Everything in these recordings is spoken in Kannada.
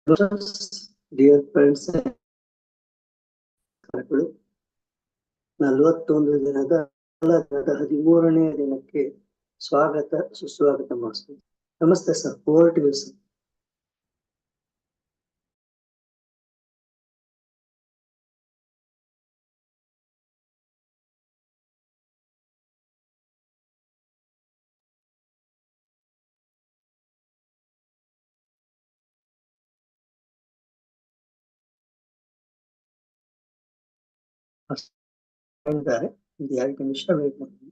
ಡಿಯರ್ ಫ್ರೆಂಡ್ಸ್, 41 ದಿನದ 13ನೇ ದಿನಕ್ಕೆ ಸ್ವಾಗತ ಸುಸ್ವಾಗತ ಮಾಸ್ಟರ್. ನಮಸ್ತೆ sir, over to you sir. ಇದ್ದಾರೆ, 2 ನಿಮಿಷ ವೇಟ್ ಮಾಡಿ.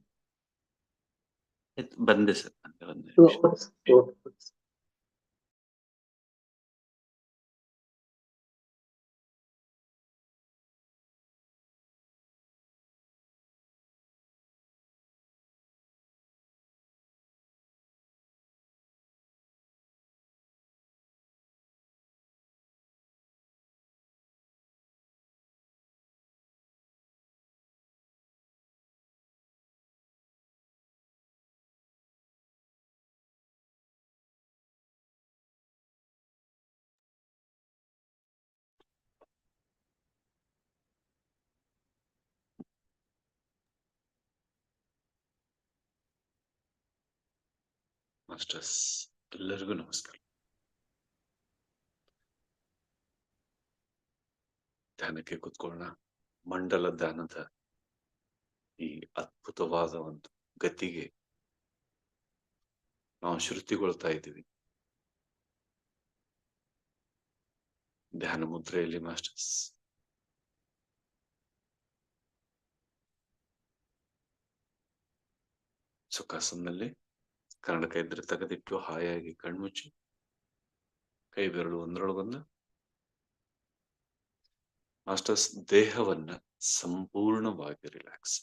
ಬಂದೆ ಸರ್, ಮಾಸ್ಟರ್ಸ್ ಎಲ್ಲರಿಗೂ ನಮಸ್ಕಾರ. ಧ್ಯಾನಕ್ಕೆ ಕೂತ್ಕೊಳ್ಳೋಣ. ಮಂಡಲ ಧ್ಯಾನದ ಈ ಅದ್ಭುತವಾದ ಒಂದು ಗತಿಗೆ ನಾವು ಶ್ರುತಿಗೊಳ್ತಾ ಇದ್ದೀವಿ. ಧ್ಯಾನ ಮುದ್ರೆಯಲ್ಲಿ ಮಾಸ್ಟರ್ಸ್ ಸುಖಾಸನದಲ್ಲಿ ಕನ್ನಡಕ ಇದ್ರೆ ತೆಗೆದಿಟ್ಟು ಹಾಯಾಗಿ ಕಣ್ಮುಚ್ಚಿ ಕೈ ಬೆರಳು ಒಂದರೊಳಗೊಂದು ಮಾಸ್ಟರ್ಸ್ ದೇಹವನ್ನ ಸಂಪೂರ್ಣವಾಗಿ ರಿಲ್ಯಾಕ್ಸ್.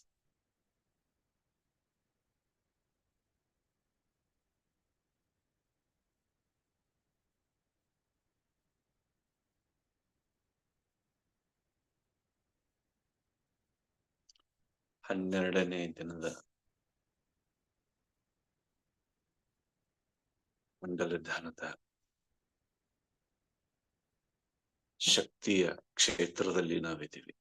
ಹನ್ನೆರಡನೇ ದಿನದ ಮಂಡಲ ಧ್ಯಾನದ ಶಕ್ತಿಯ ಕ್ಷೇತ್ರದಲ್ಲಿ ನಾವಿದ್ದೀವಿ.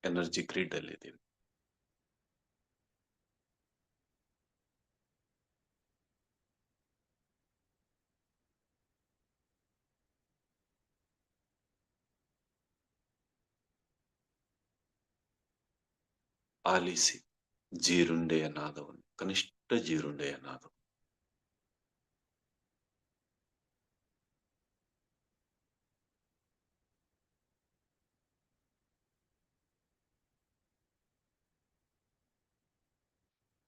ಎನರ್ಜಿ ಗ್ರಿಡ್ ಅಲ್ಲಿ ಇದ್ದೀವಿ. ಆಲಿಸಿ ಜೀರುಂಡೆಯ ನಾದವನ್ನು, ಕನಿಷ್ಠ ಜೀರುಂಡೆಯ ನಾದ.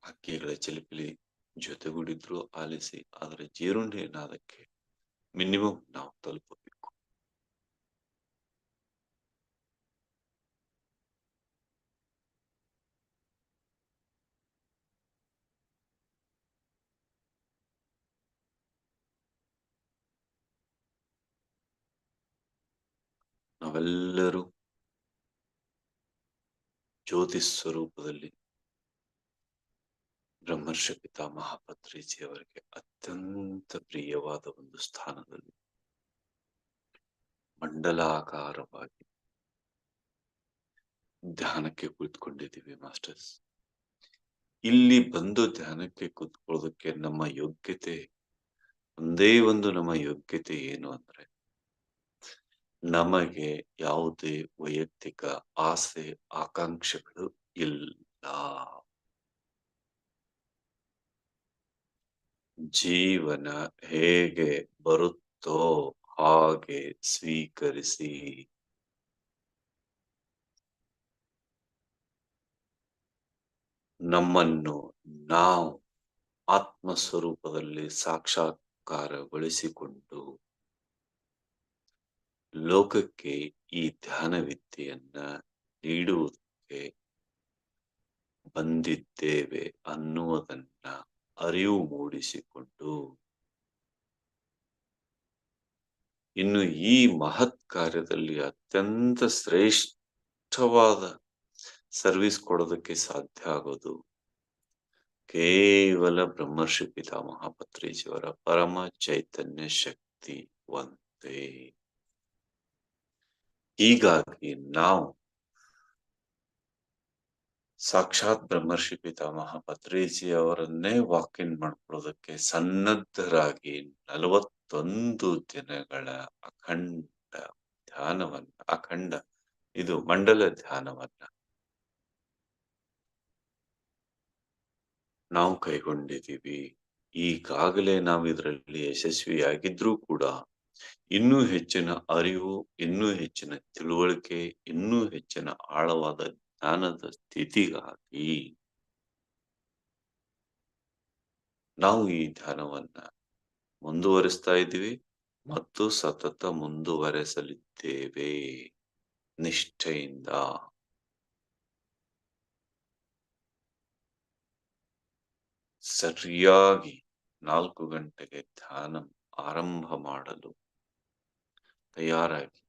ಹಕ್ಕಿಗಳ ಚಿಲಿಪಿಲಿ ಜೊತೆಗೂಡಿದ್ರು ಆಲಿಸಿ, ಆದರೆ ಜೀರುಂಡೆಯ ನಾದಕ್ಕೆ ಮಿನಿಮಮ್ ನಾವು ತಲುಪಬೇಕು. ನಾವೆಲ್ಲರೂ ಜ್ಯೋತಿ ಸ್ವರೂಪದಲ್ಲಿ ಬ್ರಹ್ಮರ್ಷಿ ಪಿತಾಮಹ ಪತ್ರಿಜಿಯವರಿಗೆ ಅತ್ಯಂತ ಪ್ರಿಯವಾದ ಒಂದು ಸ್ಥಾನದಲ್ಲಿ ಮಂಡಲಾಕಾರವಾಗಿ ಧ್ಯಾನಕ್ಕೆ ಕುಳಿತುಕೊಂಡಿದ್ದೀವಿ ಮಾಸ್ಟರ್ಸ್. ಇಲ್ಲಿ ಬಂದು ಧ್ಯಾನಕ್ಕೆ ಕೂತ್ಕೊಳ್ಳೋದಕ್ಕೆ ನಮ್ಮ ಯೋಗ್ಯತೆ ಒಂದೇ ಒಂದು, ನಮ್ಮ ಯೋಗ್ಯತೆ ಏನು ಅಂದ್ರೆ ನಮಗೆ ಯಾವುದೇ ವೈಯಕ್ತಿಕ ಆಸೆ ಆಕಾಂಕ್ಷೆಗಳು ಇಲ್ಲ. ಜೀವನ ಹೇಗೆ ಬರುತ್ತೋ ಹಾಗೆ ಸ್ವೀಕರಿಸಿ. ನಮ್ಮನ್ನು ನಾವು ಆತ್ಮಸ್ವರೂಪದಲ್ಲಿ ಸಾಕ್ಷಾತ್ಕಾರಗೊಳಿಸಿಕೊಂಡು ಲೋಕಕ್ಕೆ ಈ ಧ್ಯಾನ ವಿದ್ಯೆಯನ್ನ ನೀಡುವುದಕ್ಕೆ ಬಂದಿದ್ದೇವೆ ಅನ್ನುವುದನ್ನ ಅರಿವು ಮೂಡಿಸಿಕೊಂಡು ಇನ್ನು ಈ ಮಹತ್ ಕಾರ್ಯದಲ್ಲಿ ಅತ್ಯಂತ ಶ್ರೇಷ್ಠವಾದ ಸರ್ವಿಸ್ ಕೊಡೋದಕ್ಕೆ ಸಾಧ್ಯ ಆಗೋದು ಕೇವಲ ಬ್ರಹ್ಮರ್ಷಿ ಪಿತಾಮಹ ಪತ್ರಿಜಿಯವರ ಪರಮ ಚೈತನ್ಯ ಶಕ್ತಿ ಒಂದೇ. ಹೀಗಾಗಿ ನಾವು ಸಾಕ್ಷಾತ್ ಬ್ರಹ್ಮರ್ಷಿ ಪಿತಾಮಹ ಪತ್ರಿಜಿ ಅವರನ್ನೇ ವಾಕಿನ್ ಮಾಡ್ಕೊಳ್ಳೋದಕ್ಕೆ ಸನ್ನದ್ಧರಾಗಿ 41 ದಿನಗಳ ಅಖಂಡ ಇದು ಮಂಡಲ ಧ್ಯಾನವನ್ನ ನಾವು ಕೈಗೊಂಡಿದ್ದೀವಿ. ಈಗಾಗಲೇ ನಾವು ಇದರಲ್ಲಿ ಯಶಸ್ವಿಯಾಗಿದ್ರೂ ಕೂಡ ಇನ್ನೂ ಹೆಚ್ಚಿನ ಅರಿವು, ಇನ್ನೂ ಹೆಚ್ಚಿನ ತಿಳುವಳಿಕೆ, ಇನ್ನೂ ಹೆಚ್ಚಿನ ಆಳವಾದ ಜ್ಞಾನದ ಸ್ಥಿತಿಗಾಗಿ ನಾವು ಈ ಧ್ಯಾನವನ್ನ ಮುಂದುವರಿಸ್ತಾ ಇದ್ದೀವಿ ಮತ್ತು ಸತತ ಮುಂದುವರೆಸಲಿದ್ದೇವೆ ನಿಷ್ಠೆಯಿಂದ. ಸರಿಯಾಗಿ 4 ಗಂಟೆಗೆ ಧ್ಯಾನ ಆರಂಭ ಮಾಡಲು ತಯಾರಾಗಿ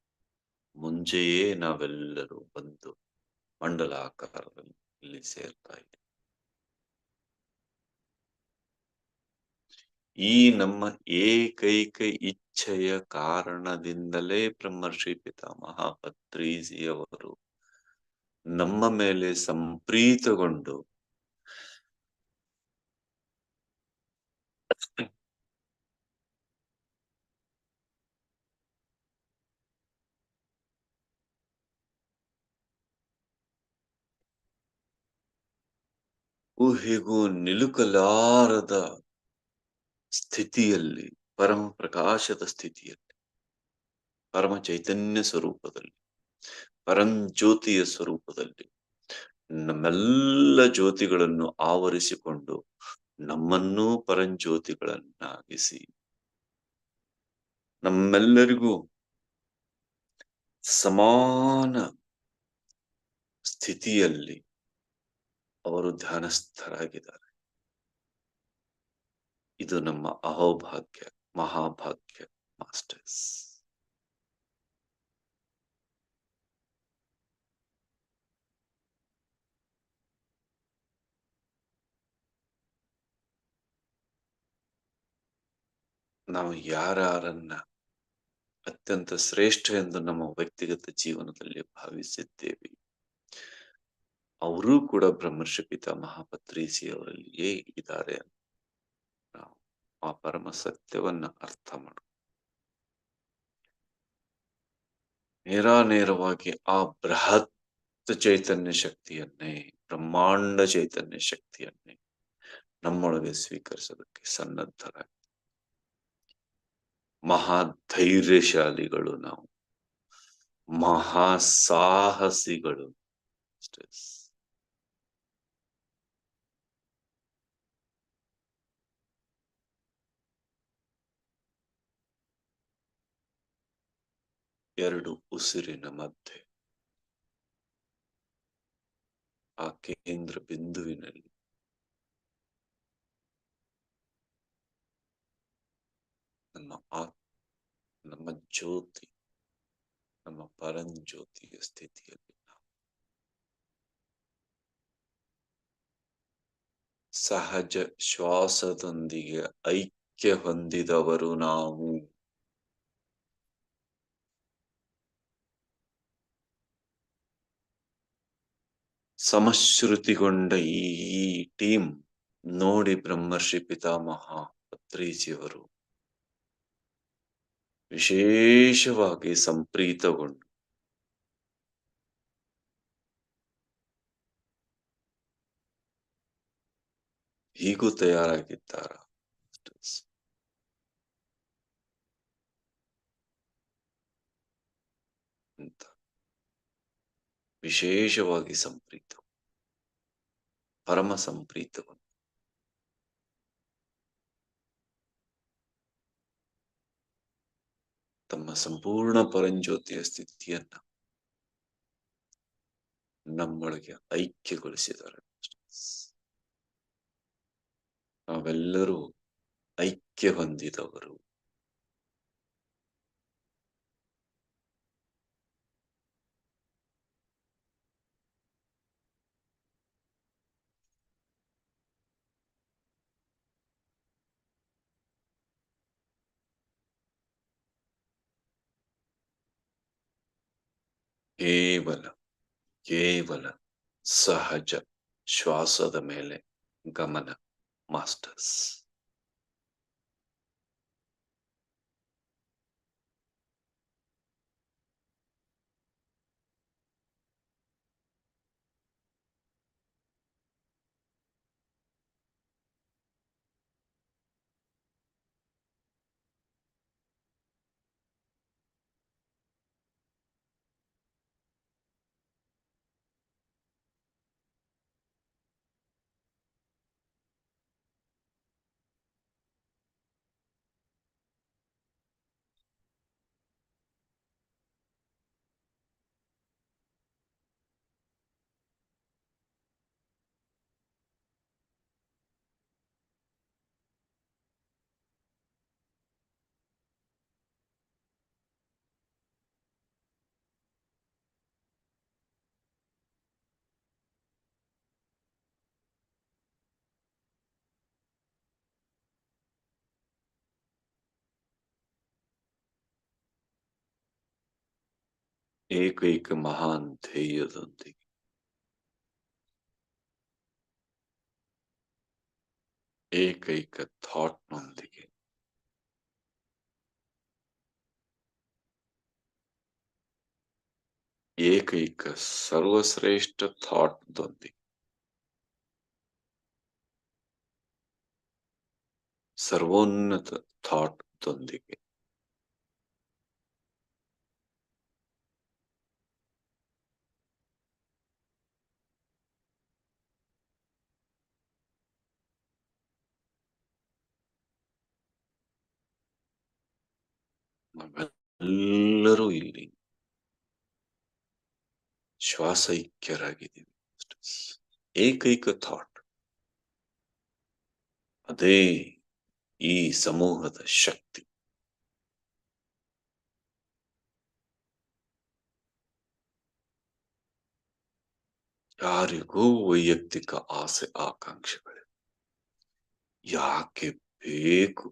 ಮುಂಚೆಯೇ ನಾವೆಲ್ಲರೂ ಬಂದು ಮಂಡಲಾಕಾರದಲ್ಲಿ ಇಲ್ಲಿ ಸೇರ್ತಾ ಇದ್ದೀವಿ. ಈ ನಮ್ಮ ಏಕೈಕ ಇಚ್ಛೆಯ ಕಾರಣದಿಂದಲೇ ಬ್ರಹ್ಮರ್ಷಿ ಪಿತಾಮಹ ಪತ್ರಿಜಿಯವರು ನಮ್ಮ ಮೇಲೆ ಸಂಪ್ರೀತಗೊಂಡು ಊಹೆಗೂ ನಿಲುಕಲಾರದ ಸ್ಥಿತಿಯಲ್ಲಿ, ಪರಮ ಪ್ರಕಾಶದ ಸ್ಥಿತಿಯಲ್ಲಿ, ಪರಮ ಚೈತನ್ಯ ಸ್ವರೂಪದಲ್ಲಿ, ಪರಂಜ್ಯೋತಿಯ ಸ್ವರೂಪದಲ್ಲಿ ನಮ್ಮೆಲ್ಲ ಜ್ಯೋತಿಗಳನ್ನು ಆವರಿಸಿಕೊಂಡು ನಮ್ಮನ್ನೂ ಪರಂಜ್ಯೋತಿಗಳನ್ನಾಗಿಸಿ ನಮ್ಮೆಲ್ಲರಿಗೂ ಸಮಾನ ಸ್ಥಿತಿಯಲ್ಲಿ ಅವರು ಧ್ಯಾನಸ್ಥರಾಗಿದ್ದಾರೆ. ಇದು ನಮ್ಮ ಅಹೋಭಾಗ್ಯ, ಮಹಾಭಾಗ್ಯ ಮಾಸ್ಟರ್ಸ್. ನಾವು ಯಾರನ್ನ ಅತ್ಯಂತ ಶ್ರೇಷ್ಠ ಎಂದು ನಮ್ಮ ವ್ಯಕ್ತಿಗತ ಜೀವನದಲ್ಲಿ ಭಾವಿಸಿದ್ದೇವೆ, ಅವರೂ ಕೂಡ ಬ್ರಹ್ಮರ್ಷಿ ಪಿತಾಮಹ ಪತ್ರಿಜಿಯವರಲ್ಲಿಯೇ ಇದ್ದಾರೆ. ನಾವು ಆ ಪರಮ ಸತ್ಯವನ್ನ ಅರ್ಥ ಮಾಡ ನೇರವಾಗಿ ಆ ಬೃಹತ್ ಚೈತನ್ಯ ಶಕ್ತಿಯನ್ನೇ, ಬ್ರಹ್ಮಾಂಡ ಚೈತನ್ಯ ಶಕ್ತಿಯನ್ನೇ ನಮ್ಮೊಳಗೆ ಸ್ವೀಕರಿಸೋದಕ್ಕೆ ಸನ್ನದ್ಧರಾಗಿ ಮಹಾ ಧೈರ್ಯಶಾಲಿಗಳು, ನಾವು ಮಹಾ ಸಾಹಸಿಗಳು. ಎರಡು ಉಸಿರಿನ ಮಧ್ಯೆ ಆ ಕೇಂದ್ರ ಬಿಂದುವಿನಲ್ಲಿ ನಮ್ಮ ಜ್ಯೋತಿ, ನಮ್ಮ ಪರಂಜ್ಯೋತಿಯ ಸ್ಥಿತಿಯಲ್ಲಿ ನಾವು ಸಹಜ ಶ್ವಾಸದೊಂದಿಗೆ ಐಕ್ಯ ಹೊಂದಿದವರು ನಾವು. ಸಮಶ್ರುತಿಗೊಂಡ ಈ ಟೀಮ್ ನೋಡಿ ಬ್ರಹ್ಮರ್ಷಿ ಪಿತಾಮಹ ಪತ್ರಿಜಿಯವರು ವಿಶೇಷವಾಗಿ ಸಂಪ್ರೀತಗೊಂಡು ಹೀಗೂ ತಯಾರಾಗಿದ್ದಾರ ಅಂತ ವಿಶೇಷವಾಗಿ ಪರಮ ಸಂಪ್ರೀತಗೊಂಡು ತಮ್ಮ ಸಂಪೂರ್ಣ ಪರಂಜ್ಯೋತಿಯ ಸ್ಥಿತಿಯನ್ನ ನಮ್ಮೊಳಗೆ ಐಕ್ಯಗೊಳಿಸಿದ್ದಾರೆ. ನಾವೆಲ್ಲರೂ ಐಕ್ಯ ಹೊಂದಿದವರು. ಕೇವಲ ಕೇವಲ ಸಹಜ ಶ್ವಾಸದ ಮೇಲೆ ಗಮನ ಮಾಸ್ಟರ್ಸ್. ಏಕೈಕ ಮಹಾನ್ ಧ್ಯೇಯದೊಂದಿಗೆ ಏಕೈಕ ಥಾಟ್ನೊಂದಿಗೆ ಏಕೈಕ ಸರ್ವಶ್ರೇಷ್ಠ ಥಾಟ್ದೊಂದಿಗೆ ಸರ್ವೋನ್ನತ ಥಾಟ್ದೊಂದಿಗೆ ನಾವೆಲ್ಲರೂ ಇಲ್ಲಿ ಶ್ವಾಸೈಕ್ಯರಾಗಿದ್ದೀವಿ. ಏಕೈಕ ಥಾಟ್, ಅದೇ ಈ ಸಮೂಹದ ಶಕ್ತಿ. ಯಾರಿಗೂ ವೈಯಕ್ತಿಕ ಆಸೆ ಆಕಾಂಕ್ಷೆಗಳಿವೆ. ಯಾಕೆ ಬೇಕು?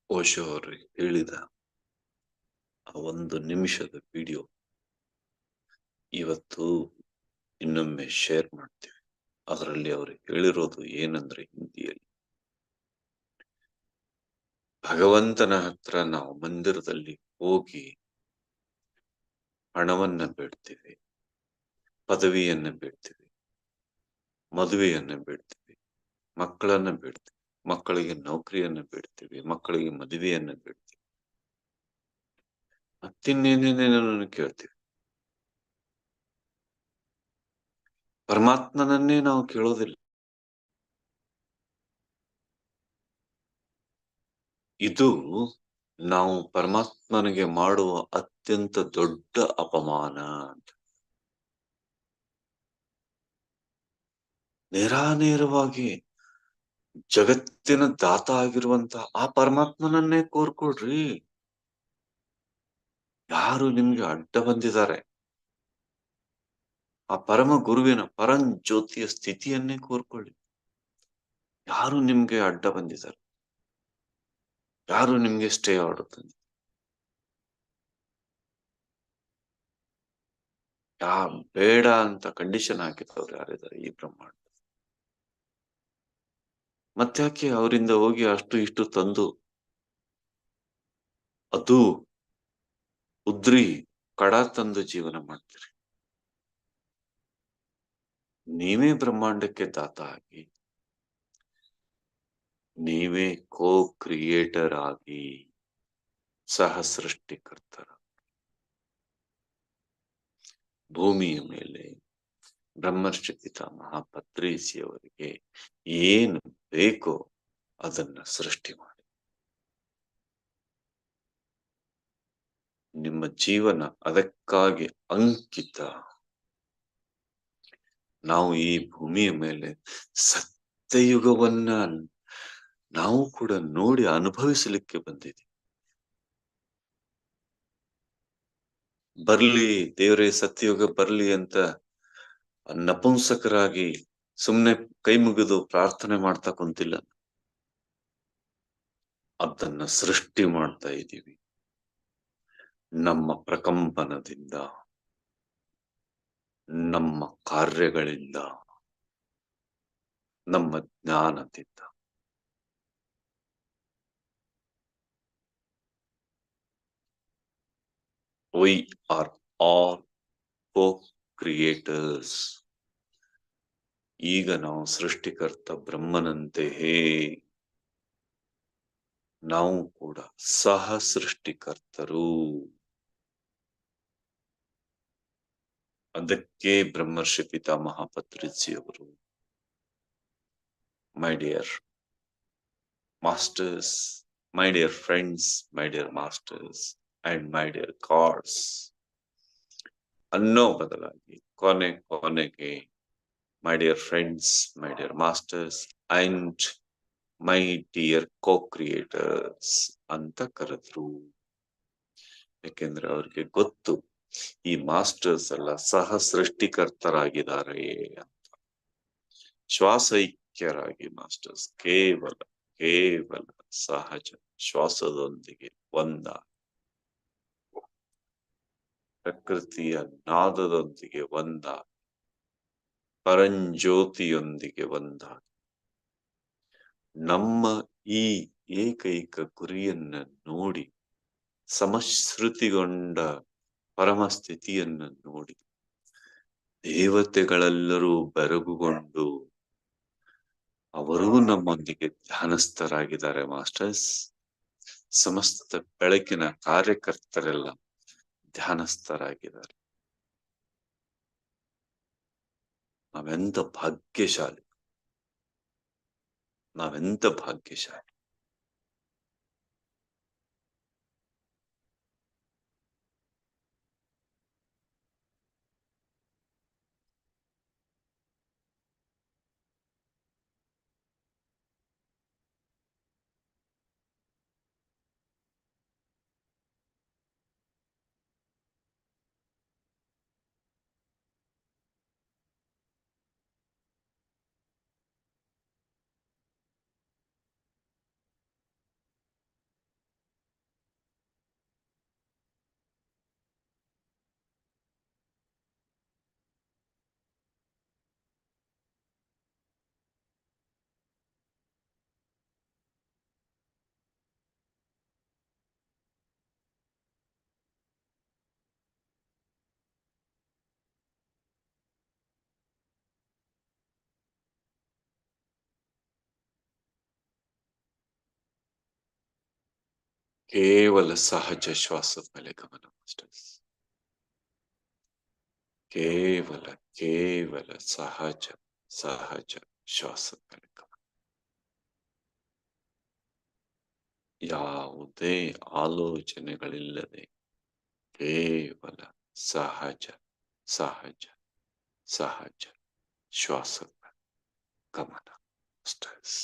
ಓಶೋ ಅವರು ಹೇಳಿದ ಆ 1 ನಿಮಿಷದ ವಿಡಿಯೋ ಇವತ್ತು ಇನ್ನೊಮ್ಮೆ ಶೇರ್ ಮಾಡ್ತೀವಿ. ಅದರಲ್ಲಿ ಅವರು ಹೇಳಿರೋದು ಏನಂದ್ರೆ, ಹಿಂದಿಯಲ್ಲಿ, ಭಗವಂತನ ಹತ್ರ ನಾವು ಮಂದಿರದಲ್ಲಿ ಹೋಗಿ ಹಣವನ್ನ ಬೇಡ್ತೀವಿ, ಪದವಿಯನ್ನ ಬೇಡ್ತೀವಿ, ಮದುವೆಯನ್ನ ಬೇಡ್ತೀವಿ, ಮಕ್ಕಳನ್ನ ಬೇಡ್ತೀವಿ, ಮಕ್ಕಳಿಗೆ ನೌಕರಿಯನ್ನ ಬೇಡ್ತೀವಿ, ಮಕ್ಕಳಿಗೆ ಮದುವೆಯನ್ನ ಬೇಡ್ತೀವಿ, ಮತ್ತಿನ್ನೇನೇನೇನನ್ನು ಕೇಳ್ತೀವಿ. ಪರಮಾತ್ಮನನ್ನೇ ನಾವು ಕೇಳೋದಿಲ್ಲ. ಇದು ನಾವು ಪರಮಾತ್ಮನಿಗೆ ಮಾಡುವ ಅತ್ಯಂತ ದೊಡ್ಡ ಅಪಮಾನ ಅಂತ. ನೇರಾನೇರವಾಗಿ ಜಗತ್ತಿನ ದಾತ ಆಗಿರುವಂತ ಆ ಪರಮಾತ್ಮನನ್ನೇ ಕೋರ್ಕೊಳ್ರಿ. ಯಾರು ನಿಮ್ಗೆ ಅಡ್ಡ ಬಂದಿದ್ದಾರೆ? ಆ ಪರಮ ಗುರುವಿನ ಪರಂಜ್ಯೋತಿಯ ಸ್ಥಿತಿಯನ್ನೇ ಕೋರ್ಕೊಳ್ಳಿ. ಯಾರು ನಿಮ್ಗೆ ಅಡ್ಡ ಬಂದಿದ್ದಾರೆ? ಯಾರು ನಿಮ್ಗೆ ಸ್ಟೇ ಆಡುತ್ತದೆ? ಬೇಡ ಅಂತ ಕಂಡೀಷನ್ ಹಾಕಿದವ್ರು ಯಾರಿದ್ದಾರೆ ಈ ಬ್ರಹ್ಮಾಂಡ? ಮತ್ತ್ಯಾಕೆ ಅವರಿಂದ ಹೋಗಿ ಅಷ್ಟು ಇಷ್ಟು ತಂದು ಅದು ಉದ್ರಿ ಕಡ ತಂದು ಜೀವನ ಮಾಡ್ತೀರಿ? ನೀವೇ ಬ್ರಹ್ಮಾಂಡಕ್ಕೆ ದಾತ ಆಗಿ, ನೀವೇ ಕೋ ಕ್ರಿಯೇಟರ್ ಆಗಿ, ಸಹ ಸೃಷ್ಟಿಕರ್ತರ ಭೂಮಿಯ ಮೇಲೆ ಬ್ರಹ್ಮರ್ಷಿ ಪಿತಾಮಹ ಪತ್ರಿಸಿಯವರಿಗೆ ಏನು ಬೇಕೋ ಅದನ್ನ ಸೃಷ್ಟಿ ಮಾಡಿ. ನಿಮ್ಮ ಜೀವನ ಅದಕ್ಕಾಗಿ ಅಂಕಿತ. ನಾವು ಈ ಭೂಮಿಯ ಮೇಲೆ ಸತ್ಯಯುಗವನ್ನ ನಾವು ಕೂಡ ನೋಡಿ ಅನುಭವಿಸಲಿಕ್ಕೆ ಬಂದಿದ್ದೀವಿ. ಬರ್ಲಿ ದೇವರೇ, ಸತ್ಯಯುಗ ಬರ್ಲಿ ಅಂತ ನಪುಂಸಕರಾಗಿ ಸುಮ್ನೆ ಕೈ ಮುಗಿದು ಪ್ರಾರ್ಥನೆ ಮಾಡ್ತಾ ಕುಂತಿಲ್ಲ, ಅದನ್ನ ಸೃಷ್ಟಿ ಮಾಡ್ತಾ ಇದ್ದೀವಿ ನಮ್ಮ ಪ್ರಕಂಪನದಿಂದ, ನಮ್ಮ ಕಾರ್ಯಗಳಿಂದ, ನಮ್ಮ ಜ್ಞಾನದಿಂದ. We are all co-creators. ಈಗ ನಾವು ಸೃಷ್ಟಿಕರ್ತ ಬ್ರಹ್ಮನಂತೆಯೇ ನಾವು ಕೂಡ ಸಹ ಸೃಷ್ಟಿಕರ್ತರು. ಅದಕ್ಕೆ ಬ್ರಹ್ಮರ್ಷಿ ಪಿತಾಮಹ ಪತ್ರಿಜಿಯವರು, my dear masters, my dear friends, my dear masters and my dear cards ಅನ್ನೋ ಬದಲಾಗಿ ಕೊನೆಗೆ my dear friends, my dear masters and my dear co-creators ಅಂತ ಕರೆದ್ರು. ಯಾಕೆಂದ್ರೆ ಅವ್ರಿಗೆ ಗೊತ್ತು ಈ ಮಾಸ್ಟರ್ಸ್ ಎಲ್ಲ ಸಹ ಸೃಷ್ಟಿಕರ್ತರಾಗಿದ್ದಾರೆ ಅಂತ. ಶ್ವಾಸೈಕ್ಯರಾಗಿ ಮಾಸ್ಟರ್ಸ್ ಕೇವಲ ಸಹಜ ಶ್ವಾಸದೊಂದಿಗೆ ಪ್ರಕೃತಿಯ ನಾದದೊಂದಿಗೆ ಪರಂಜ್ಯೋತಿಯೊಂದಿಗೆ ನಮ್ಮ ಈ ಏಕೈಕ ಗುರಿಯನ್ನ ನೋಡಿ, ಸಮಶ್ರುತಿಗೊಂಡ ಪರಮಸ್ಥಿತಿಯನ್ನ ನೋಡಿ ದೇವತೆಗಳೆಲ್ಲರೂ ಬೆರಗುಗೊಂಡು ಅವರೂ ನಮ್ಮೊಂದಿಗೆ ಧ್ಯಾನಸ್ಥರಾಗಿದ್ದಾರೆ ಮಾಸ್ಟರ್ಸ್. ಸಮಸ್ತ ಬೆಳಕಿನ ಕಾರ್ಯಕರ್ತರೆಲ್ಲ ಧ್ಯಾನಸ್ಥರಾಗಿದ್ದಾರೆ. ನಾವೆಂತ ಭಾಗ್ಯಶಾಲಿ. ಕೇವಲ ಸಹಜ ಶ್ವಾಸದ ಮೇಲೆ ಗಮನ ಮಾಸ್ಟರ್ಸ್. ಕೇವಲ ಸಹಜ ಶ್ವಾಸದ ಮೇಲೆ ಗಮನ. ಯಾವುದೇ ಆಲೋಚನೆಗಳಿಲ್ಲದೆ ಕೇವಲ ಸಹಜ ಶ್ವಾಸದ ಮೇಲೆ ಗಮನ ಮಾಸ್ಟರ್ಸ್.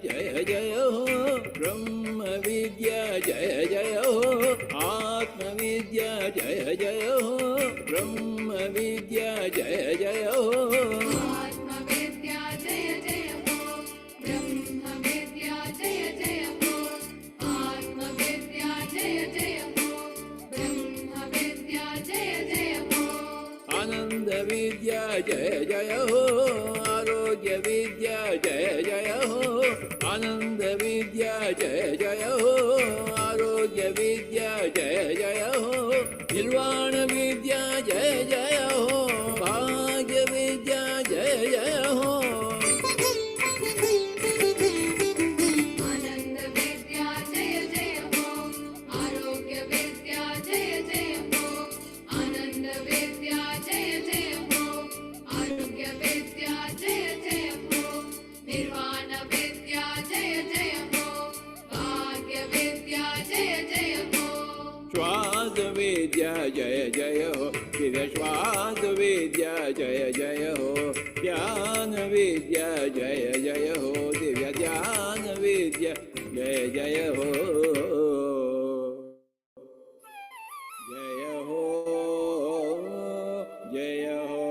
जय जय हो ब्रह्म विद्या जय जय हो आत्मविद्या जय जय हो ब्रह्म विद्या जय जय हो आत्मविद्या जय जय हो ब्रह्म विद्या जय जय हो आत्मविद्या जय जय हो ब्रह्म विद्या जय जय हो आनंद विद्या जय जय हो आरोग्य विद्या जय जय हो आनंद विद्या जय जय हो आरोग्य विद्या जय जय हो निर्वाण विद्या जय जय हो भाग्य विद्या जय जय हो आनंद विद्या जय जय हो आरोग्य विद्या जय जय हो आनंद विद्या जय जय हो आरोग्य विद्या जय जय हो निर्वाण विद्या जय जय हो भाग्य विद्या जय जय हो श्वास विद्या जय जय हो फिर श्वास विद्या जय जय हो ध्यान विद्या जय जय हो दिव्य ध्यान विद्या जय जय हो जय हो जय हो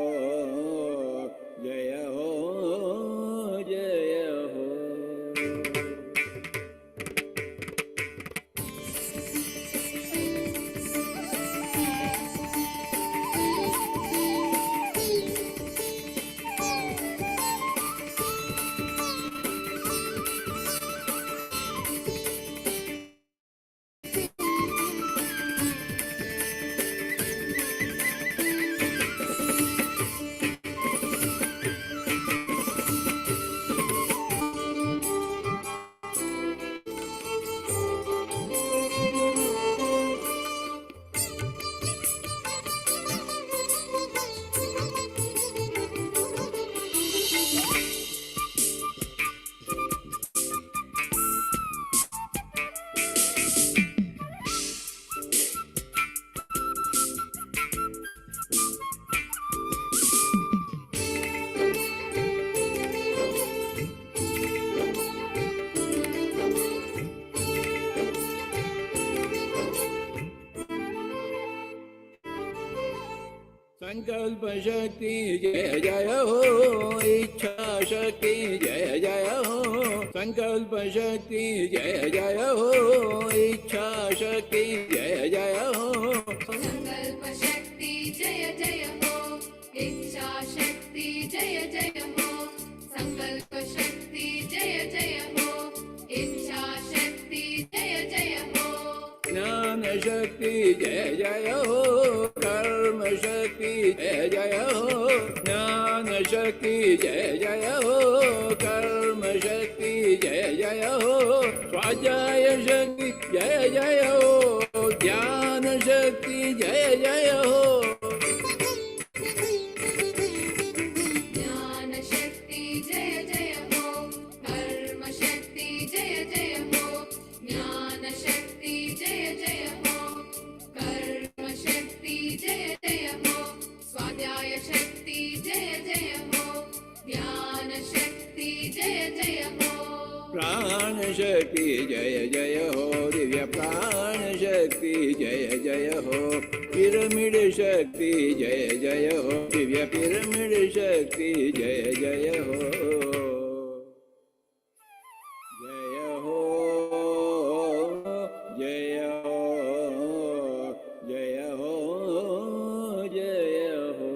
जय हो जय हो संकल्प शक्ति जय जय हो इच्छा शक्ति जय जय हो संकल्प शक्ति जय जय हो इच्छा शक्ति जय जय हो संकल्प शक्ति जय जय हो इच्छा शक्ति जय जय हो संकल्प शक्ति जय जय हो इच्छा शक्ति जय जय हो ज्ञान शक्ति जय जय हो कर्म शक्ति जय जय हो ज्ञान शक्ति जय जय हो कर्म शक्ति जय जय हो स्वाध्याय शक्ति जय जय हो ध्यान शक्ति जय जय हो ज्ञान शक्ति जय जय हो कर्म शक्ति जय जय हो ज्ञान शक्ति जय जय हो कर्म शक्ति जय जय हो स्वाध्याय शक्ति जय जय हो ध्यान शक्ति जय जय हो प्राण शक्ति जय जय हो दिव्य प्राण शक्ति जय जय हो पिरामिड शक्ति जय जय हो दिव्य पिरामिड शक्ति जय जय हो जय हो जय हो जय हो जय हो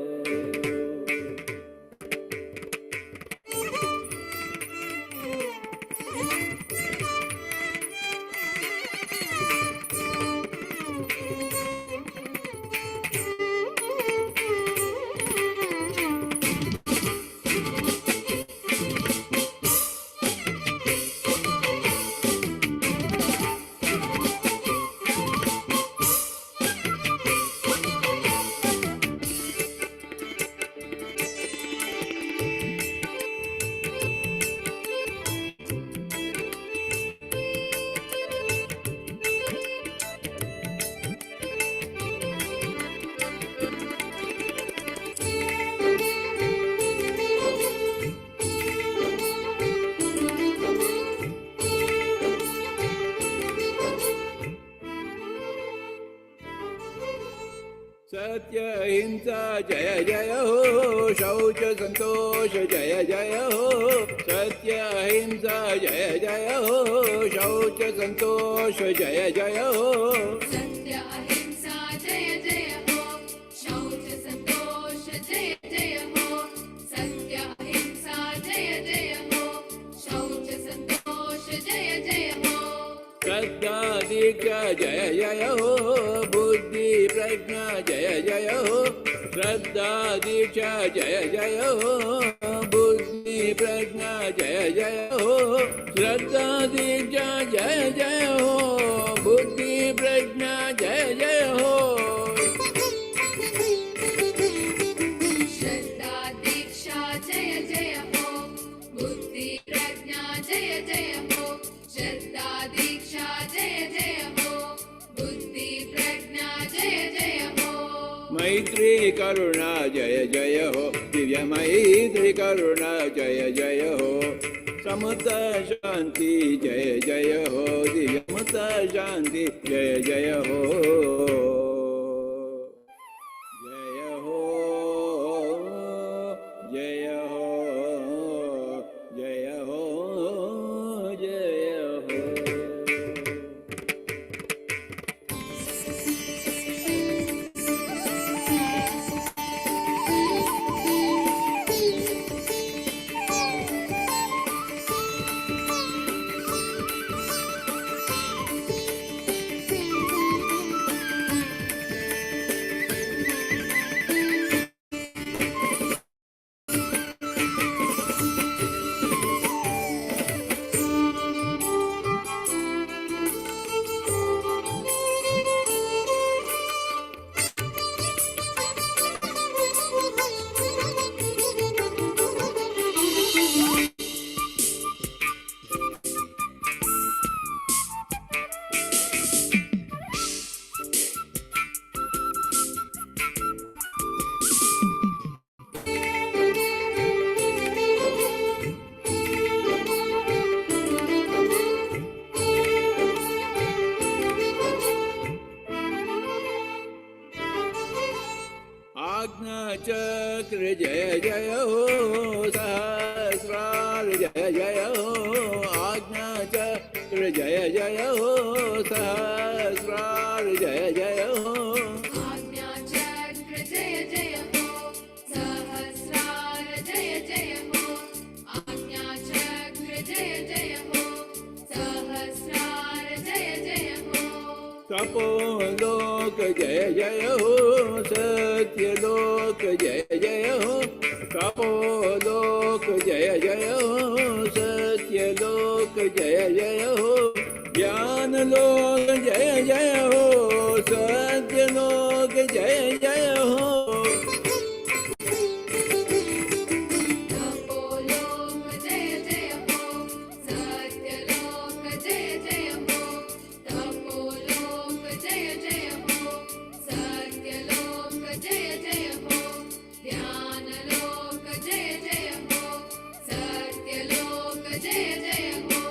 सत्य अहिंसा जय जय हो शौच संतोष जय जय हो सत्य अहिंसा जय जय हो शौच संतोष जय जय हो सत्य अहिंसा जय जय हो शौच संतोष जय जय हो सत्य अहिंसा जय जय हो शौच संतोष जय जय हो श्रद्धा दीक्षा जय जय हो बुद्धि प्रज्ञा जय जय हो श्रद्धा दीक्षा जय जय हो बुद्धि प्रज्ञा जय जय हो श्रद्धा दीक्षा जय जय हो बुद्धि प्रज्ञा जय जय हो श्रद्धा दीक्षा जय जय हो बुद्धि प्रज्ञा जय जय हो श्रद्धा दीक्षा जय जय हो बुद्धि प्रज्ञा जय जय हो मैत्री करुणा जय जय हो दिव्य मैत्री करुणा जय जय हो समता शांति जय जय हो दिव्य समता शांति जय जय हो जय हो जय हो जय हो जय हो आज्ञा चक्र जय जय हो सहस्रार जय जय हो आज्ञा चक्र जय जय हो सहस्रार जय जय हो आज्ञा चक्र जय जय हो सहस्रार जय जय हो आज्ञा चक्र जय जय हो सहस्रार जय जय हो तपोलोक जय जय हो सत्यलोक जय जय हो तपोलोक जय जय हो सत्यलोक जय जय हो ज्ञानलोक जय जय हो सत्यलोक जय जय हो तपोलोक जय जय हो सत्यलोक जय जय हो तपोलोक जय जय हो सत्यलोक जय जय हो ध्यानलोक जय जय हो सत्यलोक जय जय हो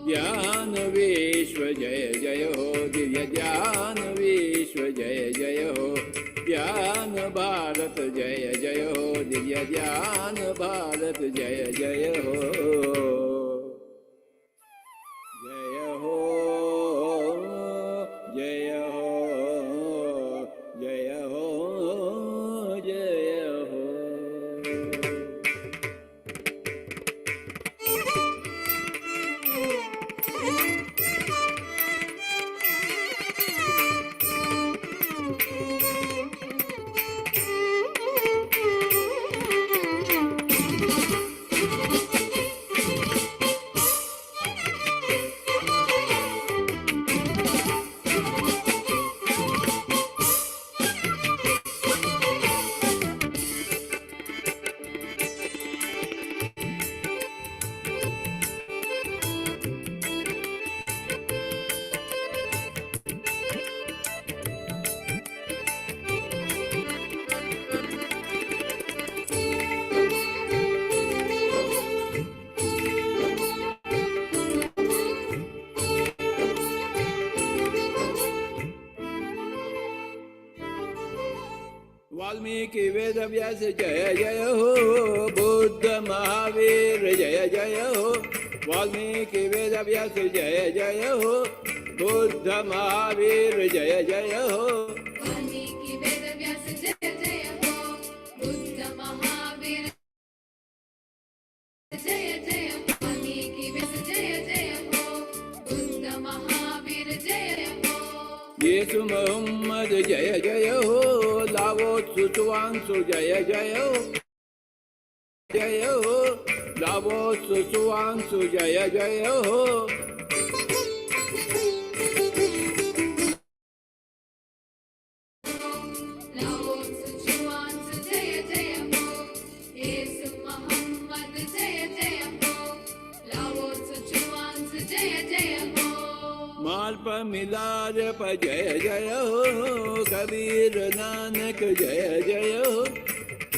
ज्ञान विश्व जय जय हो दिव्य ज्ञान विश्व जय जय हो ज्ञान भारत जय जय हो दिव्य ज्ञान भारत जय जय हो जय हो जय हो जय हो जय हो वाल्मीकि वेद व्यास जय जय हो बुद्ध महावीर जय जय हो वाल्मीकि वेद व्यास जय जय हो बुद्ध महावीर जय जय हो वाल्मीकि वेद व्यास जय जय हो बुद्ध महावीर जय जय वाल्मीकि व्यास जय जय हो बुद्ध महावीर जय हो यीशु मोहम्मद जय जय हो लावो सुवांसु जय जय हो लावो सुवांसु जय जय हो लाओ सुवांसु जय जय हो यीशु मोहम्मद जय जय हो लाओ सुवांसु जय जय हो मालप मिलार प जय जय हो कबीर नानक जय जय हो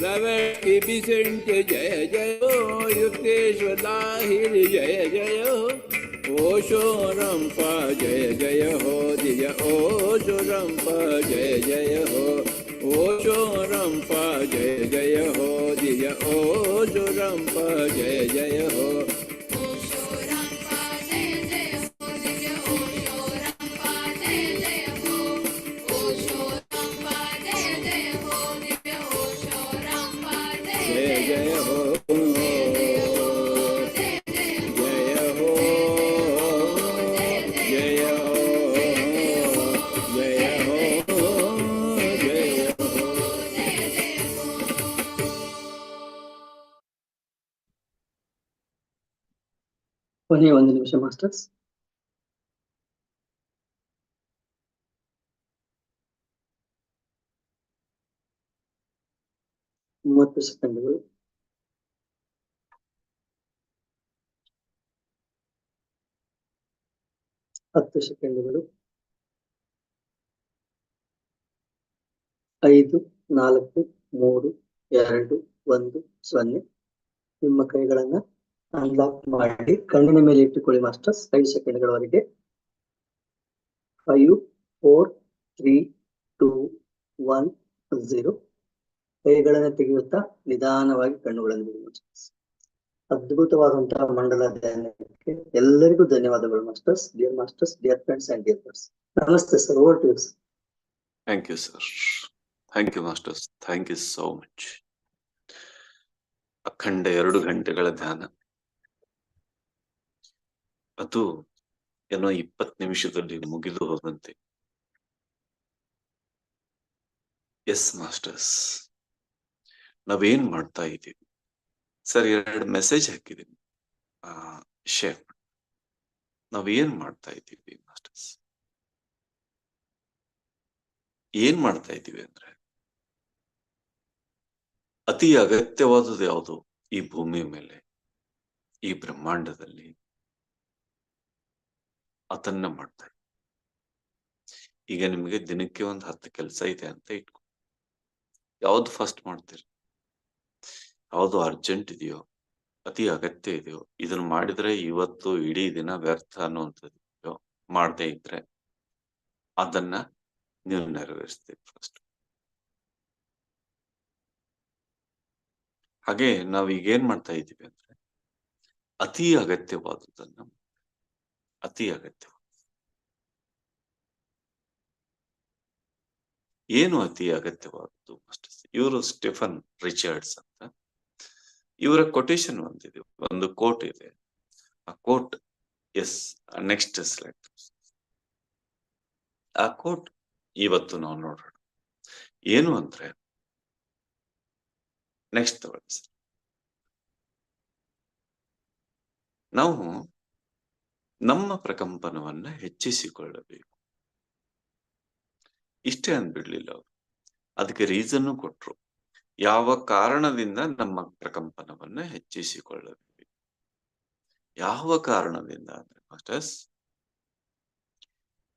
रवि बिसेंट जय जय हो युक्तेश्वर लाहिर जय जय हो ओशो रंपा जय जय हो दिय ओशो रंपा जय जय हो ओशो रंपा जय जय हो दिय ओशो रंपा जय जय हो ओशो रंपा जय जय हो दिय ओशो रंपा जय जय हो ओशो रंपा जय जय हो दिय ओशो रंपा जय जय जय हो ಕೊನೆಯ ಒಂದು ನಿಮಿಷ ಮಾಸ್ಟರ್ಸ್. ಮೂವತ್ತು ಸೆಕೆಂಡ್ಗಳು. ಹತ್ತು ಸೆಕೆಂಡ್ಗಳು. 5, 4, 3, 2, 1, 0. ನಿಮ್ಮ ಕೈಗಳನ್ನ ಅನ್ಲಾಕ್ ಮಾಡಿ ಕಣ್ಣಿನ ಮೇಲೆ ಇಟ್ಟುಕೊಳ್ಳಿ ಮಾಸ್ಟರ್ಸ್ 5 ಸೆಕೆಂಡ್ಗಳವರೆಗೆ. 5, 4, 3, 2, 1, 0. ಕೈಗಳನ್ನು ತೆಗೆಯುತ್ತಾ ನಿಧಾನವಾಗಿ ಕಣ್ಣುಗಳನ್ನು ಬಿಡಿ ಮಾಸ್ಟರ್ಸ್. ಅದ್ಭುತವಾದಂತಹ ಮಂಡಲ ಧ್ಯಾನಕ್ಕೆ ಎಲ್ಲರಿಗೂ ಧನ್ಯವಾದಗಳು masters, dear masters, dear friends and dear friends. ನಮಸ್ತೆ sir, over to you sir. Thank you sir, thank you masters, thank you so much. ಅಖಂಡ 2 ಗಂಟೆಗಳ ಧ್ಯಾನ, ಅದು ಏನೋ 20 ನಿಮಿಷದಲ್ಲಿ ಮುಗಿದು ಹೋದಂತೆ. ಎಸ್ ಮಾಸ್ಟರ್ಸ್, ನಾವೇನ್ ಮಾಡ್ತಾ ಇದ್ದೀವಿ ಸರ್? 2 ಮೆಸೇಜ್ ಹಾಕಿದ್ದೀನಿ, ಶೇರ್. ನಾವೇನ್ ಮಾಡ್ತಾ ಇದ್ದೀವಿ ಮಾಸ್ಟರ್ಸ್? ಏನ್ ಮಾಡ್ತಾ ಇದ್ದೀವಿ ಅಂದ್ರೆ, ಅತಿ ಅಗತ್ಯವಾದದ್ದು ಯಾವುದು ಈ ಭೂಮಿ ಮೇಲೆ, ಈ ಬ್ರಹ್ಮಾಂಡದಲ್ಲಿ, ಅದನ್ನ ಮಾಡ್ತಾ ಇದ್ದೀವಿ. ಈಗ ನಿಮ್ಗೆ ದಿನಕ್ಕೆ 10 ಕೆಲಸ ಇದೆ ಅಂತ ಇಟ್ಕೊ. ಯಾವ್ದು ಫಸ್ಟ್ ಮಾಡ್ತೀರಿ? ಯಾವ್ದು ಅರ್ಜೆಂಟ್ ಇದೆಯೋ, ಅತಿ ಅಗತ್ಯ ಇದೆಯೋ, ಇದನ್ನ ಮಾಡಿದ್ರೆ ಇವತ್ತು ಇಡೀ ದಿನ ವ್ಯರ್ಥ ಅನ್ನುವಂಥದ್ದು ಮಾಡದೇ ಇದ್ರೆ ಅದನ್ನ ನೀವು ನೆರವೇರಿಸ್ತೀವಿ ಫಸ್ಟ್. ಹಾಗೆ ನಾವ್ ಈಗ ಏನ್ ಮಾಡ್ತಾ ಇದ್ದೀವಿ ಅಂದ್ರೆ, ಅತಿ ಅಗತ್ಯವಾದದನ್ನ, ಅತಿ ಅಗತ್ಯ ಏನು ಅತಿ ಅಗತ್ಯವಾದದ್ದು ಮಾಸ್ಟರ್ಸ್? ಇವರು ಸ್ಟೆಫನ್ ರಿಚರ್ಡ್ಸ್ ಅಂತ, ಇವರ ಕೊಟೇಶನ್ ಒಂದಿದೆ, ಒಂದು ಕೋಟ್ ಇದೆ. ಆ ಕೋಟ್, ಎಸ್, ನೆಕ್ಸ್ಟ್ ಸ್ಲೈಡ್. ಆ ಕೋಟ್ ಇವತ್ತು ನಾವು ನೋಡೋಣ. ಏನು ಅಂದ್ರೆ, ನೆಕ್ಸ್ಟ್ ತಗೊಳ್ಳಿ ಸರ್. ನಾವು ನಮ್ಮ ಪ್ರಕಂಪನವನ್ನ ಹೆಚ್ಚಿಸಿಕೊಳ್ಳಬೇಕು. ಇಷ್ಟೇ ಅಂದ್ಬಿಡ್ಲಿಲ್ಲ ಅವರು, ಅದಕ್ಕೆ ರೀಸನ್ ಕೊಟ್ರು. ಯಾವ ಕಾರಣದಿಂದ ನಮ್ಮ ಪ್ರಕಂಪನವನ್ನ ಹೆಚ್ಚಿಸಿಕೊಳ್ಳಬೇಕು? ಯಾವ ಕಾರಣದಿಂದ ಅಂದ್ರೆ ಮಾಸ್ಟರ್ಸ್,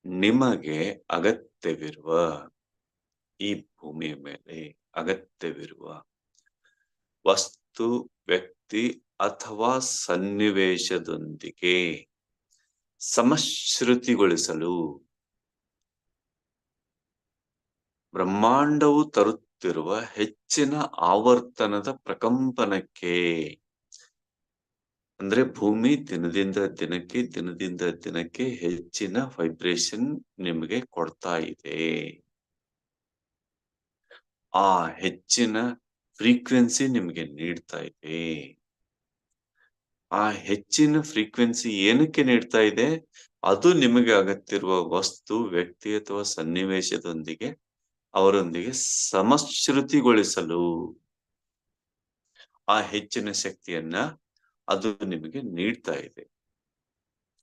ನಿಮಗೆ ಅಗತ್ಯವಿರುವ, ಈ ಭೂಮಿಯ ಮೇಲೆ ಅಗತ್ಯವಿರುವ ವಸ್ತು, ವ್ಯಕ್ತಿ ಅಥವಾ ಸನ್ನಿವೇಶದೊಂದಿಗೆ ಸಮಶ್ರುತಿಗೊಳಿಸಲು ಬ್ರಹ್ಮಾಂಡವು ಆಗುತ್ತಿರುವ ಹೆಚ್ಚಿನ ಆವರ್ತನದ ಪ್ರಕಂಪನಕ್ಕೆ. ಅಂದ್ರೆ ಭೂಮಿ ದಿನದಿಂದ ದಿನಕ್ಕೆ ಹೆಚ್ಚಿನ ವೈಬ್ರೇಷನ್ ನಿಮಗೆ ಕೊಡ್ತಾ ಇದೆ. ಆ ಹೆಚ್ಚಿನ ಫ್ರೀಕ್ವೆನ್ಸಿ ನಿಮಗೆ ನೀಡ್ತಾ ಇದೆ. ಆ ಹೆಚ್ಚಿನ ಫ್ರೀಕ್ವೆನ್ಸಿ ಏನಕ್ಕೆ ನೀಡ್ತಾ ಇದೆ? ಅದು ನಿಮಗೆ ಅಗತ್ಯವಿರುವ ವಸ್ತು, ವ್ಯಕ್ತಿ ಅಥವಾ ಸನ್ನಿವೇಶದೊಂದಿಗೆ ಅವರೊಂದಿಗೆ ಸಮಶ್ರುತಿಗೊಳಿಸಲು ಆ ಹೆಚ್ಚಿನ ಶಕ್ತಿಯನ್ನ ಅದು ನಿಮಗೆ ನೀಡ್ತಾ ಇದೆ.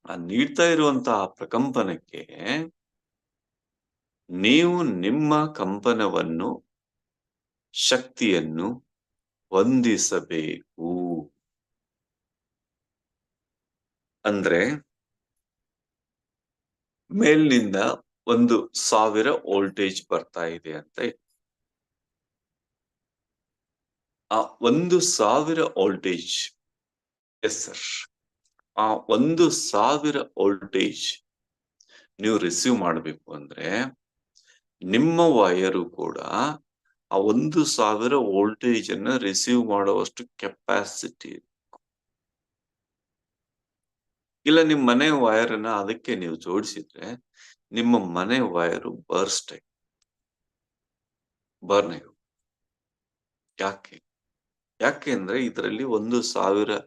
ಆ ನೀಡ್ತಾ ಇರುವಂತಹ ಪ್ರಕಂಪನಕ್ಕೆ ನೀವು ನಿಮ್ಮ ಕಂಪನವನ್ನು, ಶಕ್ತಿಯನ್ನು ಹೊಂದಿಸಬೇಕು. ಅಂದ್ರೆ ಮೇಲಿನಿಂದ 1000 ವೋಲ್ಟೇಜ್ ಬರ್ತಾ ಇದೆ ಅಂತ. ಆ 1000 ವೋಲ್ಟೇಜ್, ಎಸ್ ಸರ್, ಆ 1000 ವೋಲ್ಟೇಜ್ ನೀವು ರಿಸೀವ್ ಮಾಡಬೇಕು ಅಂದ್ರೆ ನಿಮ್ಮ ವೈರು ಕೂಡ ಆ 1000 ವೋಲ್ಟೇಜ್ ಅನ್ನ ರಿಸೀವ್ ಮಾಡುವಷ್ಟು ಕೆಪಾಸಿಟಿ. ಇಲ್ಲ ನಿಮ್ ಮನೆ ವೈರ್ ಅನ್ನ ಅದಕ್ಕೆ ನೀವು ಜೋಡಿಸಿದ್ರೆ ನಿಮ್ಮ ಮನೆ ವೈರು ಬರ್ನ್ ಆಗಿ. ಯಾಕೆ ಅಂದ್ರೆ ಇದರಲ್ಲಿ 1000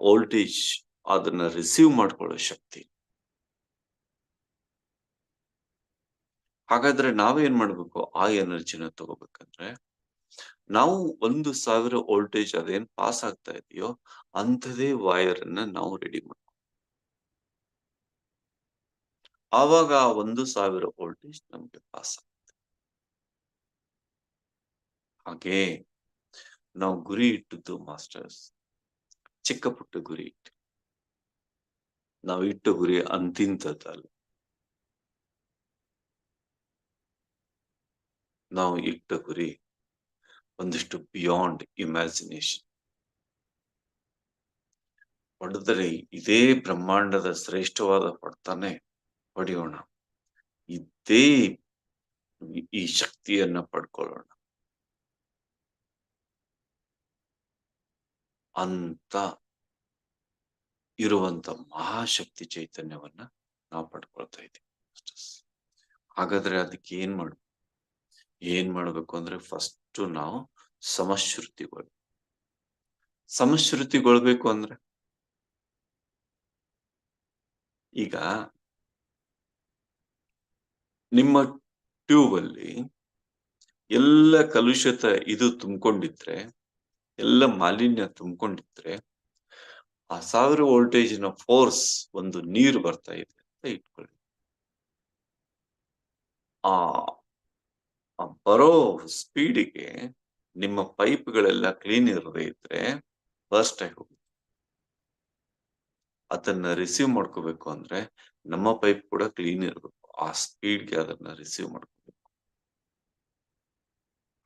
ವೋಲ್ಟೇಜ್ ಅದನ್ನ ರಿಸೀವ್ ಮಾಡ್ಕೊಳ್ಳೋ ಶಕ್ತಿ. ಹಾಗಾದ್ರೆ ನಾವೇನ್ ಮಾಡ್ಬೇಕು? ಆ ಎನರ್ಜಿನ ತಗೋಬೇಕಂದ್ರೆ ನಾವು 1000 ವೋಲ್ಟೇಜ್ ಅದೇನ್ ಪಾಸ್ ಆಗ್ತಾ ಇದೆಯೋ ಅಂಥದೇ ವೈರ್ ಅನ್ನ ನಾವು ರೆಡಿ ಮಾಡ್ಬೇಕು. ಆವಾಗ 1000 ವೋಲ್ಟೇಜ್ ನಮ್ಗೆ ಪಾಸ್ ಆಗುತ್ತೆ. ಹಾಗೆ ನಾವು ಗುರಿ ಇಟ್ಟದ್ದು ಮಾಸ್ಟರ್ಸ್ ಚಿಕ್ಕ ಪುಟ್ಟ ಗುರಿ ಇಟ್ಟು, ನಾವು ಇಟ್ಟ ಗುರಿ ಅಂತಿಂತದ್ದಲ್ಲ. ನಾವು ಇಟ್ಟ ಗುರಿ ಒಂದಿಷ್ಟು ಬಿಯಾಂಡ್ ಇಮ್ಯಾಜಿನೇಷನ್. ಹೊಡೆದರೆ ಇದೇ ಬ್ರಹ್ಮಾಂಡದ ಶ್ರೇಷ್ಠವಾದ ಹೊಡೆತಾನೆ ಹೊಡೆಯೋಣ, ಇದೇ ಈ ಶಕ್ತಿಯನ್ನ ಪಡ್ಕೊಳ್ಳೋಣ ಅಂತ ಇರುವಂತ ಮಹಾಶಕ್ತಿ ಚೈತನ್ಯವನ್ನ ನಾವು ಪಡ್ಕೊಳ್ತಾ ಇದ್ದೀವಿ. ಹಾಗಾದ್ರೆ ಅದಕ್ಕೆ ಏನ್ ಮಾಡ್ಬೇಕು ಅಂದ್ರೆ ಫಸ್ಟ್ ನಾವು ಸಮಶ್ರುತಿಗೊಳ್ಬೇಕು ಅಂದ್ರೆ ಈಗ ನಿಮ್ಮ ಟ್ಯೂಬ್ ಅಲ್ಲಿ ಎಲ್ಲ ಕಲುಷಿತ ಇದು ತುಂಬಿಕೊಂಡಿದ್ರೆ, ಎಲ್ಲ ಮಾಲಿನ್ಯ ತುಂಬಿಕೊಂಡಿದ್ರೆ ಆ 1000 ವೋಲ್ಟೇಜ್ ನ ಫೋರ್ಸ್ ಒಂದು ನೀರು ಬರ್ತಾ ಇದೆ ಅಂತ ಇಟ್ಕೊಳ್ಳಿ. ಆ ಬರೋ ಸ್ಪೀಡಿಗೆ ನಿಮ್ಮ ಪೈಪ್ಗಳೆಲ್ಲ ಕ್ಲೀನ್ ಇರದೇ ಇದ್ರೆ ಬರ್ಸ್ಟ್ ಆಗಿ ಹೋಗುತ್ತೆ. ಅದನ್ನ ರಿಸೀವ್ ಮಾಡ್ಕೋಬೇಕು ಅಂದ್ರೆ ನಮ್ಮ ಪೈಪ್ ಕೂಡ ಕ್ಲೀನ್ ಇರಬೇಕು. ಆ ಸ್ಪೀಡ್ಗೆ ಅದನ್ನ ರಿಸೀವ್ ಮಾಡ್ಕೋಬೇಕು.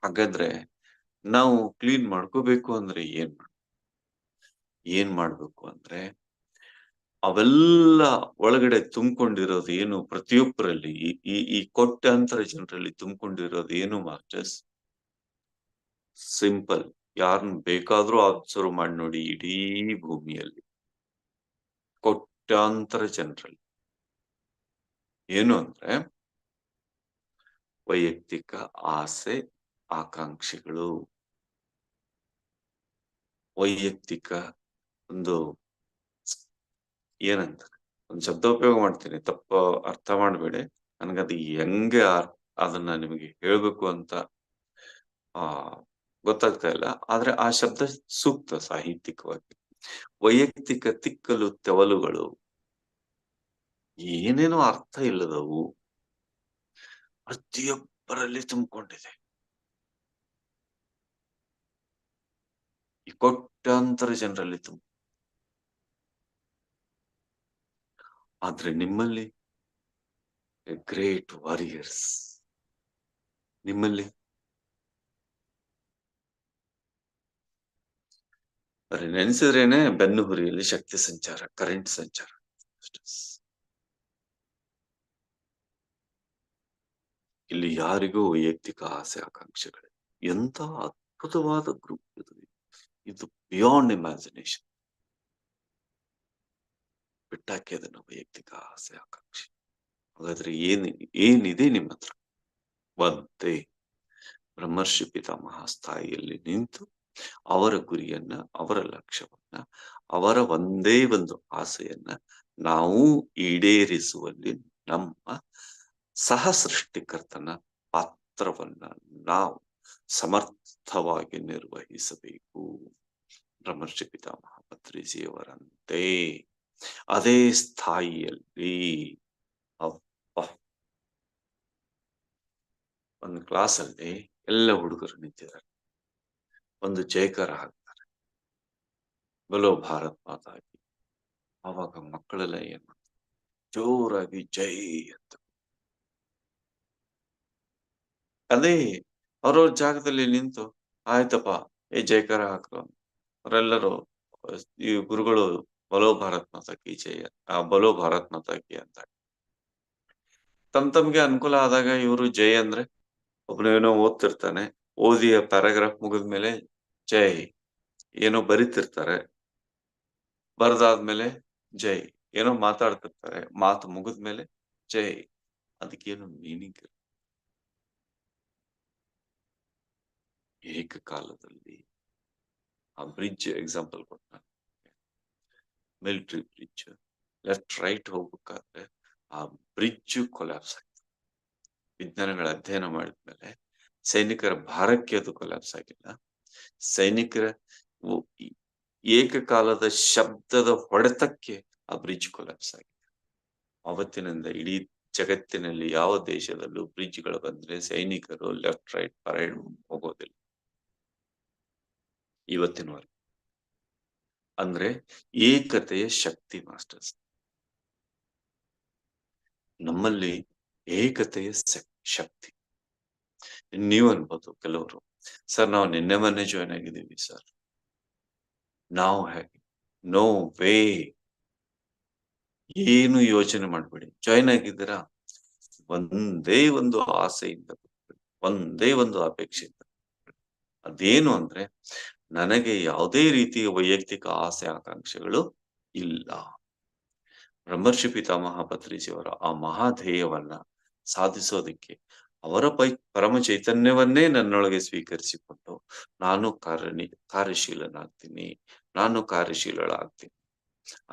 ಹಾಗಾದ್ರೆ ನಾವು ಕ್ಲೀನ್ ಮಾಡ್ಕೋಬೇಕು ಅಂದ್ರೆ ಏನ್ ಮಾಡ್ಬೇಕು ಅಂದ್ರೆ ಅವೆಲ್ಲ ಒಳಗಡೆ ತುಂಬಿಕೊಂಡಿರೋದು ಏನು, ಪ್ರತಿಯೊಬ್ಬರಲ್ಲಿ ಈ ಕೋಟ್ಯಾಂತರ ಜನರಲ್ಲಿ ತುಂಬಿಕೊಂಡಿರೋದು ಏನು ಮಾಸ್ಟರ್ಸ್? ಸಿಂಪಲ್. ಯಾರನ್ನ ಬೇಕಾದ್ರೂ ಅಬ್ಸರ್ವ್ ಮಾಡಿ ನೋಡಿ, ಇಡೀ ಭೂಮಿಯಲ್ಲಿ ಕೋಟ್ಯಾಂತರ ಜನರಲ್ಲಿ ಏನು ಅಂದ್ರೆ ವೈಯಕ್ತಿಕ ಆಸೆ ಆಕಾಂಕ್ಷೆಗಳು, ವೈಯಕ್ತಿಕ ಏನಂತಾರೆ, ಒಂದು ಶಬ್ದ ಉಪಯೋಗ ಮಾಡ್ತೀನಿ, ತಪ್ಪ ಅರ್ಥ ಮಾಡ್ಬೇಡಿ. ನನ್ಗದು ಹೆಂಗೆ ಅದನ್ನ ನಿಮಗೆ ಹೇಳ್ಬೇಕು ಅಂತ ಗೊತ್ತಾಗ್ತಾ ಇಲ್ಲ. ಆದ್ರೆ ಆ ಶಬ್ದ ಸೂಕ್ತ ಸಾಹಿತ್ಯಿಕವಾಗಿ. ವೈಯಕ್ತಿಕ ತಿಕ್ಕಲು ತೆವಲುಗಳು, ಏನೇನೋ ಅರ್ಥ ಇಲ್ಲದವು ಪ್ರತಿಯೊಬ್ಬರಲ್ಲಿ ತುಂಬಿಕೊಂಡಿದೆ. ಈ ಕೋಟ್ಯಾಂತರ ಜನರಲ್ಲಿ ಆದ್ರೆ ನಿಮ್ಮಲ್ಲಿ ಗ್ರೇಟ್ ವಾರಿಯರ್ಸ್, ನಿಮ್ಮಲ್ಲಿ ನೆನೆಸಿದ್ರೇನೆ ಬೆನ್ನು ಹುರಿಯಲ್ಲಿ ಶಕ್ತಿ ಸಂಚಾರ, ಕರೆಂಟ್ ಸಂಚಾರ. ಇಲ್ಲಿ ಯಾರಿಗೂ ವೈಯಕ್ತಿಕ ಆಸೆ ಆಕಾಂಕ್ಷೆಗಳು. ಎಂತ ಅದ್ಭುತವಾದ ಗ್ರೂಪ್ ಇದು. ಇದು ಬಿಯಾಂಡ್ ಇಮ್ಯಾಜಿನೇಷನ್. ಬಿಟ್ಟಾಕಿ ಅದನ್ನ ವೈಯಕ್ತಿಕ ಆಸೆ ಆಕಾಂಕ್ಷೆ. ಹಾಗಾದ್ರೆ ಏನಿದೆ ನಿಮ್ಮ ಹತ್ರ? ಒಂದೇ ಬ್ರಹ್ಮರ್ಷಿ ಪಿತಾಮಹ ಸ್ಥಾಯಿಯಲ್ಲಿ ನಿಂತು ಅವರ ಗುರಿಯನ್ನ, ಅವರ ಲಕ್ಷ್ಯವನ್ನ, ಅವರ ಒಂದೇ ಒಂದು ಆಸೆಯನ್ನ ನಾವು ಈಡೇರಿಸುವಲ್ಲಿ ನಮ್ಮ ಸಹ ಸೃಷ್ಟಿಕರ್ತನ ಪಾತ್ರವನ್ನ ನಾವು ಸಮರ್ಥವಾಗಿ ನಿರ್ವಹಿಸಬೇಕು. ಬ್ರಹ್ಮರ್ಷಿ ಪಿತಾಮಹ ಪತ್ರಿಜಿಯವರಂತೆ ಅದೇ ಸ್ಥಾಯಿಯಲ್ಲಿ ಒಂದು ಕ್ಲಾಸ್ ಅಲ್ಲಿ ಎಲ್ಲ ಹುಡುಗರು ನಿಂತಿದ್ದಾರೆ. ಒಂದು ಜೈಕಾರ ಹಾಕ್ತಾರೆ, ಬಲೋ ಭಾರತ್ ಮಾತಾಗಿ. ಆವಾಗ ಮಕ್ಕಳೆಲ್ಲ ಏನ್ ಮಾಡ್ತಾರೆ? ಜೋರಾಗಿ ಜೈ ಅಂತ. ಅದೇ ಅವ್ರವ್ರ ಜಾಗದಲ್ಲಿ ನಿಂತು ಆಯ್ತಪ್ಪ ಜೈಕಾರ ಹಾಕ್ರು. ಅವರೆಲ್ಲರೂ ಈ ಗುರುಗಳು ಬಲೋ ಭಾರತ್ ಮಾತಾ ಕಿ ಜೈ, ಬಲೋ ಭಾರತ್ ಮಾತಾ ಕಿ ಅಂತ ತಮ್ಗೆ ಅನುಕೂಲ ಆದಾಗ ಇವರು ಜೈ ಅಂದ್ರೆ ಒಬ್ಬನೇನೋ ಓದ್ತಿರ್ತಾನೆ, ಓದಿ ಪ್ಯಾರಾಗ್ರಾಫ್ ಮುಗಿದ್ಮೇಲೆ ಜೈ ಏನೋ ಬರಿತಿರ್ತಾರೆ, ಬರ್ದಾದ್ಮೇಲೆ ಜೈ ಏನೋ ಮಾತಾಡ್ತಿರ್ತಾರೆ, ಮಾತು ಮುಗಿದ್ಮೇಲೆ ಜೈ. ಅದಕ್ಕೇನು ಮೀನಿಂಗ್ ಇಲ್ಲ. ಏಕಕಾಲದಲ್ಲಿ ಆ ಬ್ರಿಡ್ಜ್ ಎಕ್ಸಾಂಪಲ್ ಕೊಟ್ಟ, ಮಿಲಿಟರಿ ಬ್ರಿಡ್ಜ್ ಲೆಫ್ಟ್ ರೈಟ್ ಹೋಗ್ಬೇಕಾದ್ರೆ ಆ ಬ್ರಿಡ್ಜ್ ಕೊಲ್ಯಾಪ್ಸ್ ಆಯ್ತು. ವಿಜ್ಞಾನಗಳ ಅಧ್ಯಯನ ಮಾಡಿದ್ಮೇಲೆ ಸೈನಿಕರ ಭಾರಕ್ಕೆ ಅದು ಕೊಲ್ಯಾಪ್ಸ್ ಆಗಿಲ್ಲ. ಸೈನಿಕರ ಏಕಕಾಲದ ಶಬ್ದದ ಹೊಡೆತಕ್ಕೆ ಆ ಬ್ರಿಡ್ಜ್ ಕೊಲ್ಯಾಪ್ಸ್ ಆಗಿದೆ. ಅವತ್ತಿನಿಂದ ಇಡೀ ಜಗತ್ತಿನಲ್ಲಿ ಯಾವ ದೇಶದಲ್ಲೂ ಬ್ರಿಡ್ಜ್ಗಳು ಬಂದ್ರೆ ಸೈನಿಕರು ಲೆಫ್ಟ್ ರೈಟ್ ಪರೇಡ್ ಹೋಗೋದಿಲ್ಲ ಇವತ್ತಿನವರೆಗೆ. ಅಂದ್ರೆ ಏಕತೆಯ ಶಕ್ತಿ ಮಾಸ್ಟರ್ಸ್. ನಮ್ಮಲ್ಲಿ ಏಕತೆಯ ಶಕ್ತಿ. ನೀವು ಅನ್ಬೋದು ಕೆಲವರು, ಸರ್ ನಾವು ನಿನ್ನೆ ಮೊನ್ನೆ ಜಾಯ್ನ್ ಆಗಿದ್ದೀವಿ ಸರ್, ನಾವು ಹೇಗೆ? No way. ಏನು ಯೋಚನೆ ಮಾಡ್ಬೇಡಿ. ಜಾಯ್ನ್ ಆಗಿದ್ದೀರಾ, ಒಂದೇ ಒಂದು ಆಸೆಯಿಂದ, ಒಂದೇ ಒಂದು ಅಪೇಕ್ಷೆಯಿಂದ. ಅದೇನು ಅಂದ್ರೆ ನನಗೆ ಯಾವುದೇ ರೀತಿಯ ವೈಯಕ್ತಿಕ ಆಸೆ ಆಕಾಂಕ್ಷೆಗಳು ಇಲ್ಲ. ಬ್ರಹ್ಮರ್ಷಿ ಪಿತಾಮಹ ಪತ್ರಿಜಿಯವರ ಆ ಮಹಾಧೇಯವನ್ನ ಸಾಧಿಸೋದಕ್ಕೆ ಅವರ ಪರಮ ಚೈತನ್ಯವನ್ನೇ ನನ್ನೊಳಗೆ ಸ್ವೀಕರಿಸಿಕೊಂಡು ನಾನು ಕಾರ್ಯಶೀಲನಾಗ್ತೀನಿ, ನಾನು ಕಾರ್ಯಶೀಲಳಾಗ್ತೀನಿ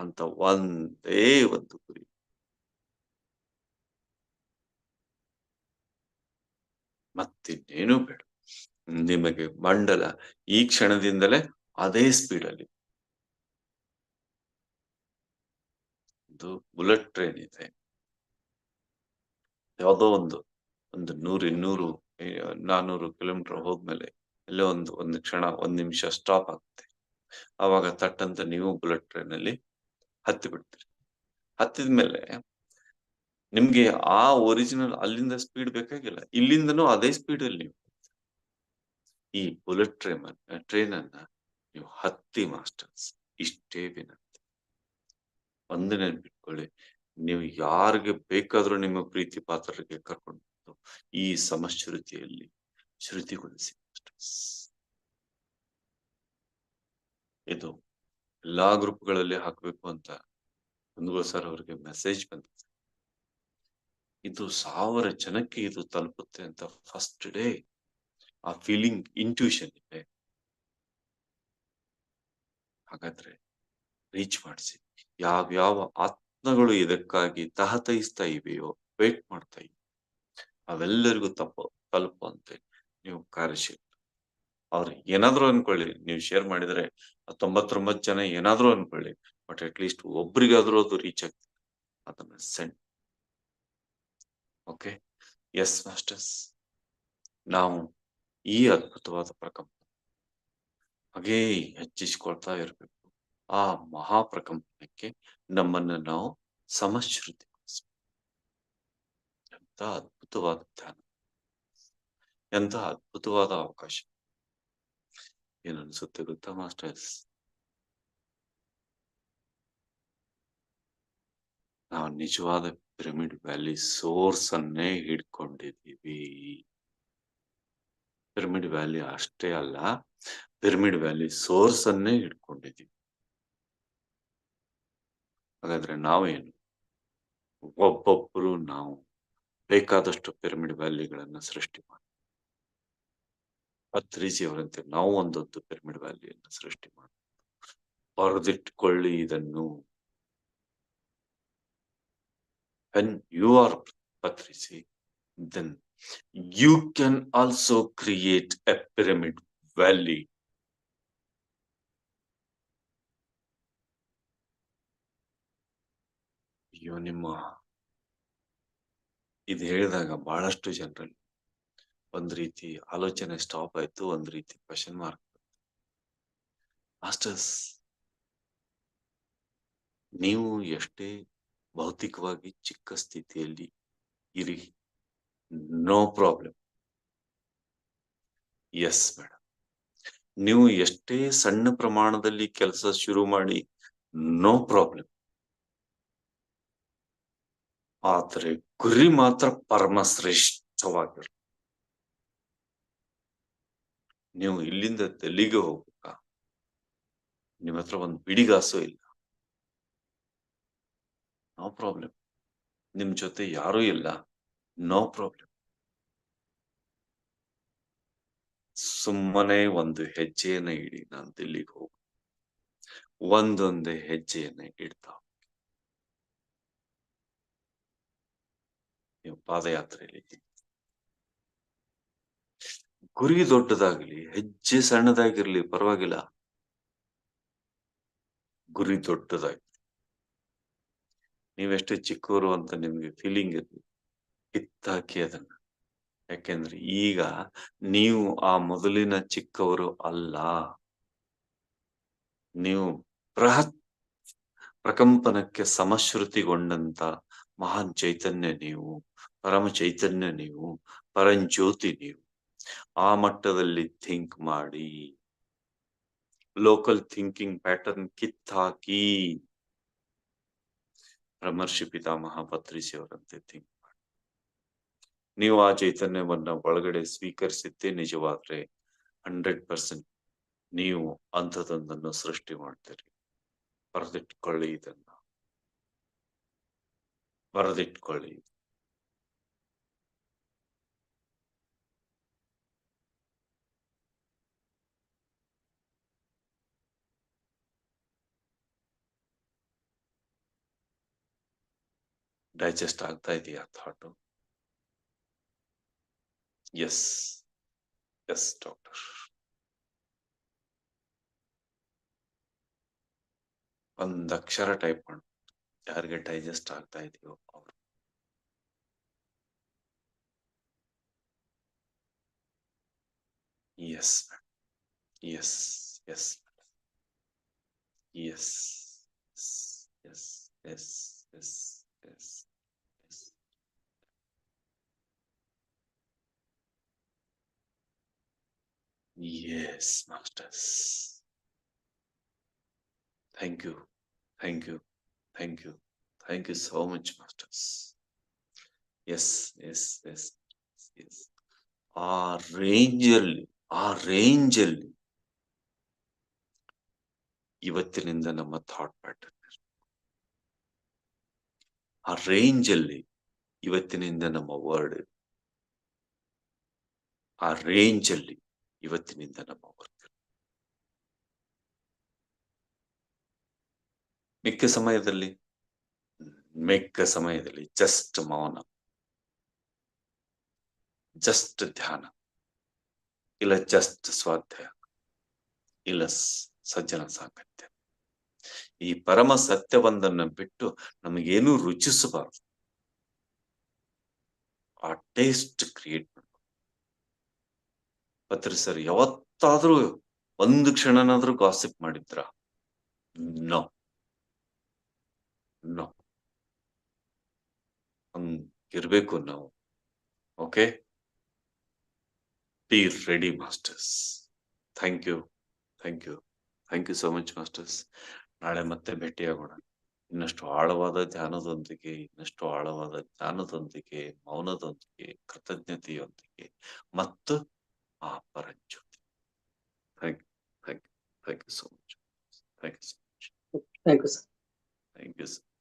ಅಂತ ಒಂದೇ ಒಂದು ಗುರಿ. ಮತ್ತಿನ್ನೇನು ಬೇಡ. ನಿಮಗೆ ಮಂಡಲ ಈ ಕ್ಷಣದಿಂದಲೇ ಅದೇ ಸ್ಪೀಡಲ್ಲಿ. ಒಂದು ಬುಲೆಟ್ ಟ್ರೈನ್ ಇದೆ, ಯಾವುದೋ ಒಂದು 100, 200, 400 ಕಿಲೋಮೀಟರ್ ಹೋದ್ಮೇಲೆ ಎಲ್ಲೋ ಒಂದು ಕ್ಷಣ, 1 ನಿಮಿಷ ಸ್ಟಾಪ್ ಆಗುತ್ತೆ. ಆವಾಗ ತಟ್ಟಂತ ನೀವು ಬುಲೆಟ್ ಟ್ರೈನ್ ಅಲ್ಲಿ ಹತ್ತಿ ಬಿಡ್ತೀರಿ. ಹತ್ತಿದ್ಮೇಲೆ ನಿಮ್ಗೆ ಆ ಒರಿಜಿನಲ್ ಅಲ್ಲಿಂದ ಸ್ಪೀಡ್ ಬೇಕಾಗಿಲ್ಲ, ಇಲ್ಲಿಂದನೂ ಅದೇ ಸ್ಪೀಡ್ ಅಲ್ಲಿ ನೀವು ಈ ಬುಲೆಟ್ ಟ್ರೈನ್ ಅನ್ನ ನೀವು ಹತ್ತಿ ಮಾಸ್ಟರ್ಸ್. ಇಷ್ಟೇ ವಿನಂತಿ. ಒಂದು ನೆನ್ಪಿಟ್ಕೊಳ್ಳಿ, ನೀವು ಯಾರಿಗೆ ಬೇಕಾದ್ರೂ ನಿಮ್ಮ ಪ್ರೀತಿ ಪಾತ್ರರಿಗೆ ಕರ್ಕೊಂಡು ಈ ಸಮಶ್ರುತಿಯಲ್ಲಿ ಶ್ರುತಿಗೊಳಿಸಿ. ಇದು ಎಲ್ಲಾ ಗ್ರೂಪ್ಗಳಲ್ಲಿ ಹಾಕ್ಬೇಕು ಅಂತ ಕುಂದಗೋಳ್ ಸರ್ ಅವರಿಗೆ ಮೆಸೇಜ್ ಬಂದಿದೆ. ಇದು 1000 ಜನಕ್ಕೆ ಇದು ತಲುಪುತ್ತೆ ಅಂತ ಫಸ್ಟ್ ಡೇ ಆ ಫೀಲಿಂಗ್, ಇಂಟ್ಯೂಷನ್ ಇದೆ. ಹಾಗಾದ್ರೆ ರೀಚ್ ಮಾಡಿಸಿ. ಯಾವ್ಯಾವ ಆತ್ಮಗಳು ಇದಕ್ಕಾಗಿ ತಹತಯಿಸ್ತಾ ಇವೆಯೋ, ವೇಟ್ ಮಾಡ್ತಾ ಇವೆ, ಅವೆಲ್ಲರಿಗೂ ತಲುಪುವಂತೆ ನೀವು ಕಾರ್ಯಶೀಲ. ಅವ್ರು ಏನಾದ್ರು ಅನ್ಕೊಳ್ಳಿ, ನೀವು ಶೇರ್ ಮಾಡಿದ್ರೆ 99 ಜನ ಏನಾದ್ರು ಅನ್ಕೊಳ್ಳಿ, ಬಟ್ ಅಟ್ ಲೀಸ್ಟ್ ಒಬ್ರಿಗಾದ್ರೂ ಅದು ರೀಚ್ ಆಗ್ತದೆ. ಅದನ್ನ ಸೆಂಡ್. ಓಕೆ, ಎಸ್ ಮಾಸ್ಟರ್ಸ್, ನಾವು ಈ ಅದ್ಭುತವಾದ ಪ್ರಕಂಪ ಹಾಗೇ ಹೆಚ್ಚಿಸಿಕೊಳ್ತಾ ಇರ್ಬೇಕು. ಆ ಮಹಾಪ್ರಕಂಪನಕ್ಕೆ ನಮ್ಮನ್ನ ನಾವು ಸಮಶ್ರುತಿಗೊಳಿಸಬೇಕು. ಎಂತ ಅದ್ಭುತವಾದ ಧ್ಯಾನ, ಎಂತ ಅದ್ಭುತವಾದ ಅವಕಾಶ. ಏನನ್ಸುತ್ತೆ ಗೊತ್ತಾ ಮಾಸ್ಟರ್ಸ್? ನಾವು ನಿಜವಾದ ಪಿರಮಿಡ್ ವ್ಯಾಲಿ ಸೋರ್ಸ್ ಅನ್ನೇ ಹಿಡ್ಕೊಂಡಿದ್ದೀವಿ. ಪಿರಮಿಡ್ ವ್ಯಾಲಿ ಅಷ್ಟೇ ಅಲ್ಲ, ಪಿರಮಿಡ್ ವ್ಯಾಲಿ ಸೋರ್ಸ್ ಅನ್ನೇ ಹಿಡ್ಕೊಂಡಿದ್ದೀವಿ. ಹಾಗಾದ್ರೆ ನಾವೇನು, ಒಬ್ಬೊಬ್ಬರು ನಾವು ಬೇಕಾದಷ್ಟು ಪಿರಮಿಡ್ ವ್ಯಾಲಿಗಳನ್ನ ಸೃಷ್ಟಿ ಮಾಡಿ, ಪತ್ರಿಜಿಯವರಂತೆ ನಾವು ಒಂದೊಂದು ಪಿರಮಿಡ್ ವ್ಯಾಲಿಯನ್ನು ಸೃಷ್ಟಿ ಮಾಡಿ ಬರೆದಿಟ್ಕೊಳ್ಳಿ ಇದನ್ನು. when you are Patrisi, then you can also create a pyramid valley. ಅಯ್ಯೋ, ನಿಮ್ಮ ಇದು ಹೇಳಿದಾಗ ಬಹಳಷ್ಟು ಜನರಲ್ಲಿ ಒಂದ್ ರೀತಿ ಆಲೋಚನೆ ಸ್ಟಾಪ್ ಆಯ್ತು, ಒಂದ್ ರೀತಿ ಕ್ವಶನ್ ಮಾರ್ಕ್. ಮಾಸ್ಟರ್ಸ್, ನೀವು ಎಷ್ಟೇ ಭೌತಿಕವಾಗಿ ಚಿಕ್ಕ ಸ್ಥಿತಿಯಲ್ಲಿ ಇರಿ, ನೋ ಪ್ರಾಬ್ಲಮ್. ಎಸ್ ಮೇಡಮ್, ನೀವು ಎಷ್ಟೇ ಸಣ್ಣ ಪ್ರಮಾಣದಲ್ಲಿ ಕೆಲಸ ಶುರು ಮಾಡಿ, ನೋ ಪ್ರಾಬ್ಲಮ್. ಆದರೆ ಗುರಿ ಮಾತ್ರ ಪರಮ ಶ್ರೇಷ್ಠವಾಗಿರ. ನೀವು ಇಲ್ಲಿಂದ ದೆಲ್ಲಿಗೆ ಹೋಗ್ಬೇಕಾ, ನಿಮ್ಮ ಹತ್ರ ಒಂದು ಬಿಡಿಗಾಸು ಇಲ್ಲ, ನೋ ಪ್ರಾಬ್ಲಮ್. ನಿಮ್ ಜೊತೆ ಯಾರೂ ಇಲ್ಲ, ನೋ ಪ್ರಾಬ್ಲಮ್. ಸುಮ್ಮನೆ ಒಂದು ಹೆಜ್ಜೆಯನ್ನ ಇಡಿ, ನಾನು ದಿಲ್ಲಿಗೆ ಹೋಗ. ಒಂದೊಂದೇ ಹೆಜ್ಜೆಯನ್ನ ಇಡ್ತಾ ನೀವು ಪಾದಯಾತ್ರೆಯಲ್ಲಿ. ಗುರಿ ದೊಡ್ಡದಾಗ್ಲಿ, ಹೆಜ್ಜೆ ಸಣ್ಣದಾಗಿರ್ಲಿ, ಪರವಾಗಿಲ್ಲ. ಗುರಿ ದೊಡ್ಡದಾಗಿ, ನೀವೆಷ್ಟೇ ಚಿಕ್ಕವರು ಅಂತ ನಿಮ್ಗೆ ಫೀಲಿಂಗ್ ಇರಲಿ, ಕಿತ್ತಾಕಿ ಅದನ್ನ. ಯಾಕೆಂದ್ರೆ ಈಗ ನೀವು ಆ ಮೊದಲಿನ ಚಿಕ್ಕವರು ಅಲ್ಲ. ನೀವು ಬೃಹತ್ ಪ್ರಕಂಪನಕ್ಕೆ ಸಮಶ್ರುತಿಗೊಂಡಂತ ಮಹಾನ್ ಚೈತನ್ಯ ನೀವು, ಪರಮ ಚೈತನ್ಯ ನೀವು, ಪರಂಜ್ಯೋತಿ ನೀವು. ಆ ಮಟ್ಟದಲ್ಲಿ ಥಿಂಕ್ ಮಾಡಿ, ಲೋಕಲ್ ಥಿಂಕಿಂಗ್ ಪ್ಯಾಟರ್ನ್ ಕಿತ್ತಾಕಿ, ಬ್ರಹ್ಮರ್ಷಿ ಪಿತಾಮಹ ಪತ್ರಿಸಿ ಅವರಂತೆ ಥಿಂಕ್ ಮಾಡಿ. ನೀವು ಆ ಚೈತನ್ಯವನ್ನ ಒಳಗಡೆ ಸ್ವೀಕರಿಸಿದ್ದೇ ನಿಜವಾದ್ರೆ 100% ನೀವು ಅಂಥದ್ದೊಂದನ್ನು ಸೃಷ್ಟಿ ಮಾಡ್ತೀರಿ. ಬರೆದಿಟ್ಕೊಳ್ಳಿ ಇದನ್ನ, ಬರೆದಿಟ್ಕೊಳ್ಳಿ. ಡೈಜೆಸ್ಟ್ ಆಗ್ತಾ ಇದೆಯಾ ಥಾಟು? S S doctor. ಒಂದ್ ಅಕ್ಷರ ಟೈಪ್ ಮಾಡಿ, ಯಾರಿಗೆ ಡೈಜೆಸ್ಟ್ ಆಗ್ತಾ ಇದೆಯೋ ಅವರು. Yes yes yes yes yes yes yes yes yes. Yes, masters. Thank you, thank you, thank you, thank you so much, masters. Yes, yes, yes, yes. ಆ ರೇಂಜಲ್ಲಿ ಇವತ್ತಿನಿಂದ ನಮ್ಮ ಥಾಟ್ ಪ್ಯಾಟರ್ನ್, ಆ ರೇಂಜಲ್ಲಿ ಇವತ್ತಿನಿಂದ ನಮ್ಮ ವರ್ಡ್, ಆ ರೇಂಜಲ್ಲಿ ಇವತ್ತಿನಿಂದ ನಮ್ಮ ವರ್ಕ್. ಮಿಕ್ಕ ಸಮಯದಲ್ಲಿ ಜಸ್ಟ್ ಮೌನ, ಜಸ್ಟ್ ಧ್ಯಾನ, ಇಲ್ಲ ಜಸ್ಟ್ ಸ್ವಾಧ್ಯಾಯ, ಇಲ್ಲ ಸಜ್ಜನ ಸಾಂಗತ್ಯ. ಈ ಪರಮ ಸತ್ಯವೊಂದನ್ನ ಬಿಟ್ಟು ನಮಗೇನು ರುಚಿಸಬಾರದು. ಆ ಟೇಸ್ಟ್ ಕ್ರಿಯೇಟ್ ಮಾಡಬೇಕು. ಪತ್ರಿ ಸರ್ ಯಾವತ್ತಾದ್ರೂ ಒಂದು ಕ್ಷಣನಾದ್ರೂ ಗಾಸಿಪ್ ಮಾಡಿದ್ರ? No no. ಹಂಗಿರ್ಬೇಕು ನಾವು. Okay, be ready masters. Thank you, thank you, thank you so much masters. ನಾಳೆ ಮತ್ತೆ ಭೇಟಿಯಾಗೋಣ. ಇನ್ನಷ್ಟು ಆಳವಾದ ಧ್ಯಾನದೊಂದಿಗೆ, ಇನ್ನಷ್ಟು ಆಳವಾದ ಜ್ಞಾನದೊಂದಿಗೆ, ಮೌನದೊಂದಿಗೆ, ಕೃತಜ್ಞತೆಯೊಂದಿಗೆ ಮತ್ತು ಆ ಪರಂಜ್ಯೋತಿ. Thank you so much. Thank you so much. Thank you sir. Thank you sir.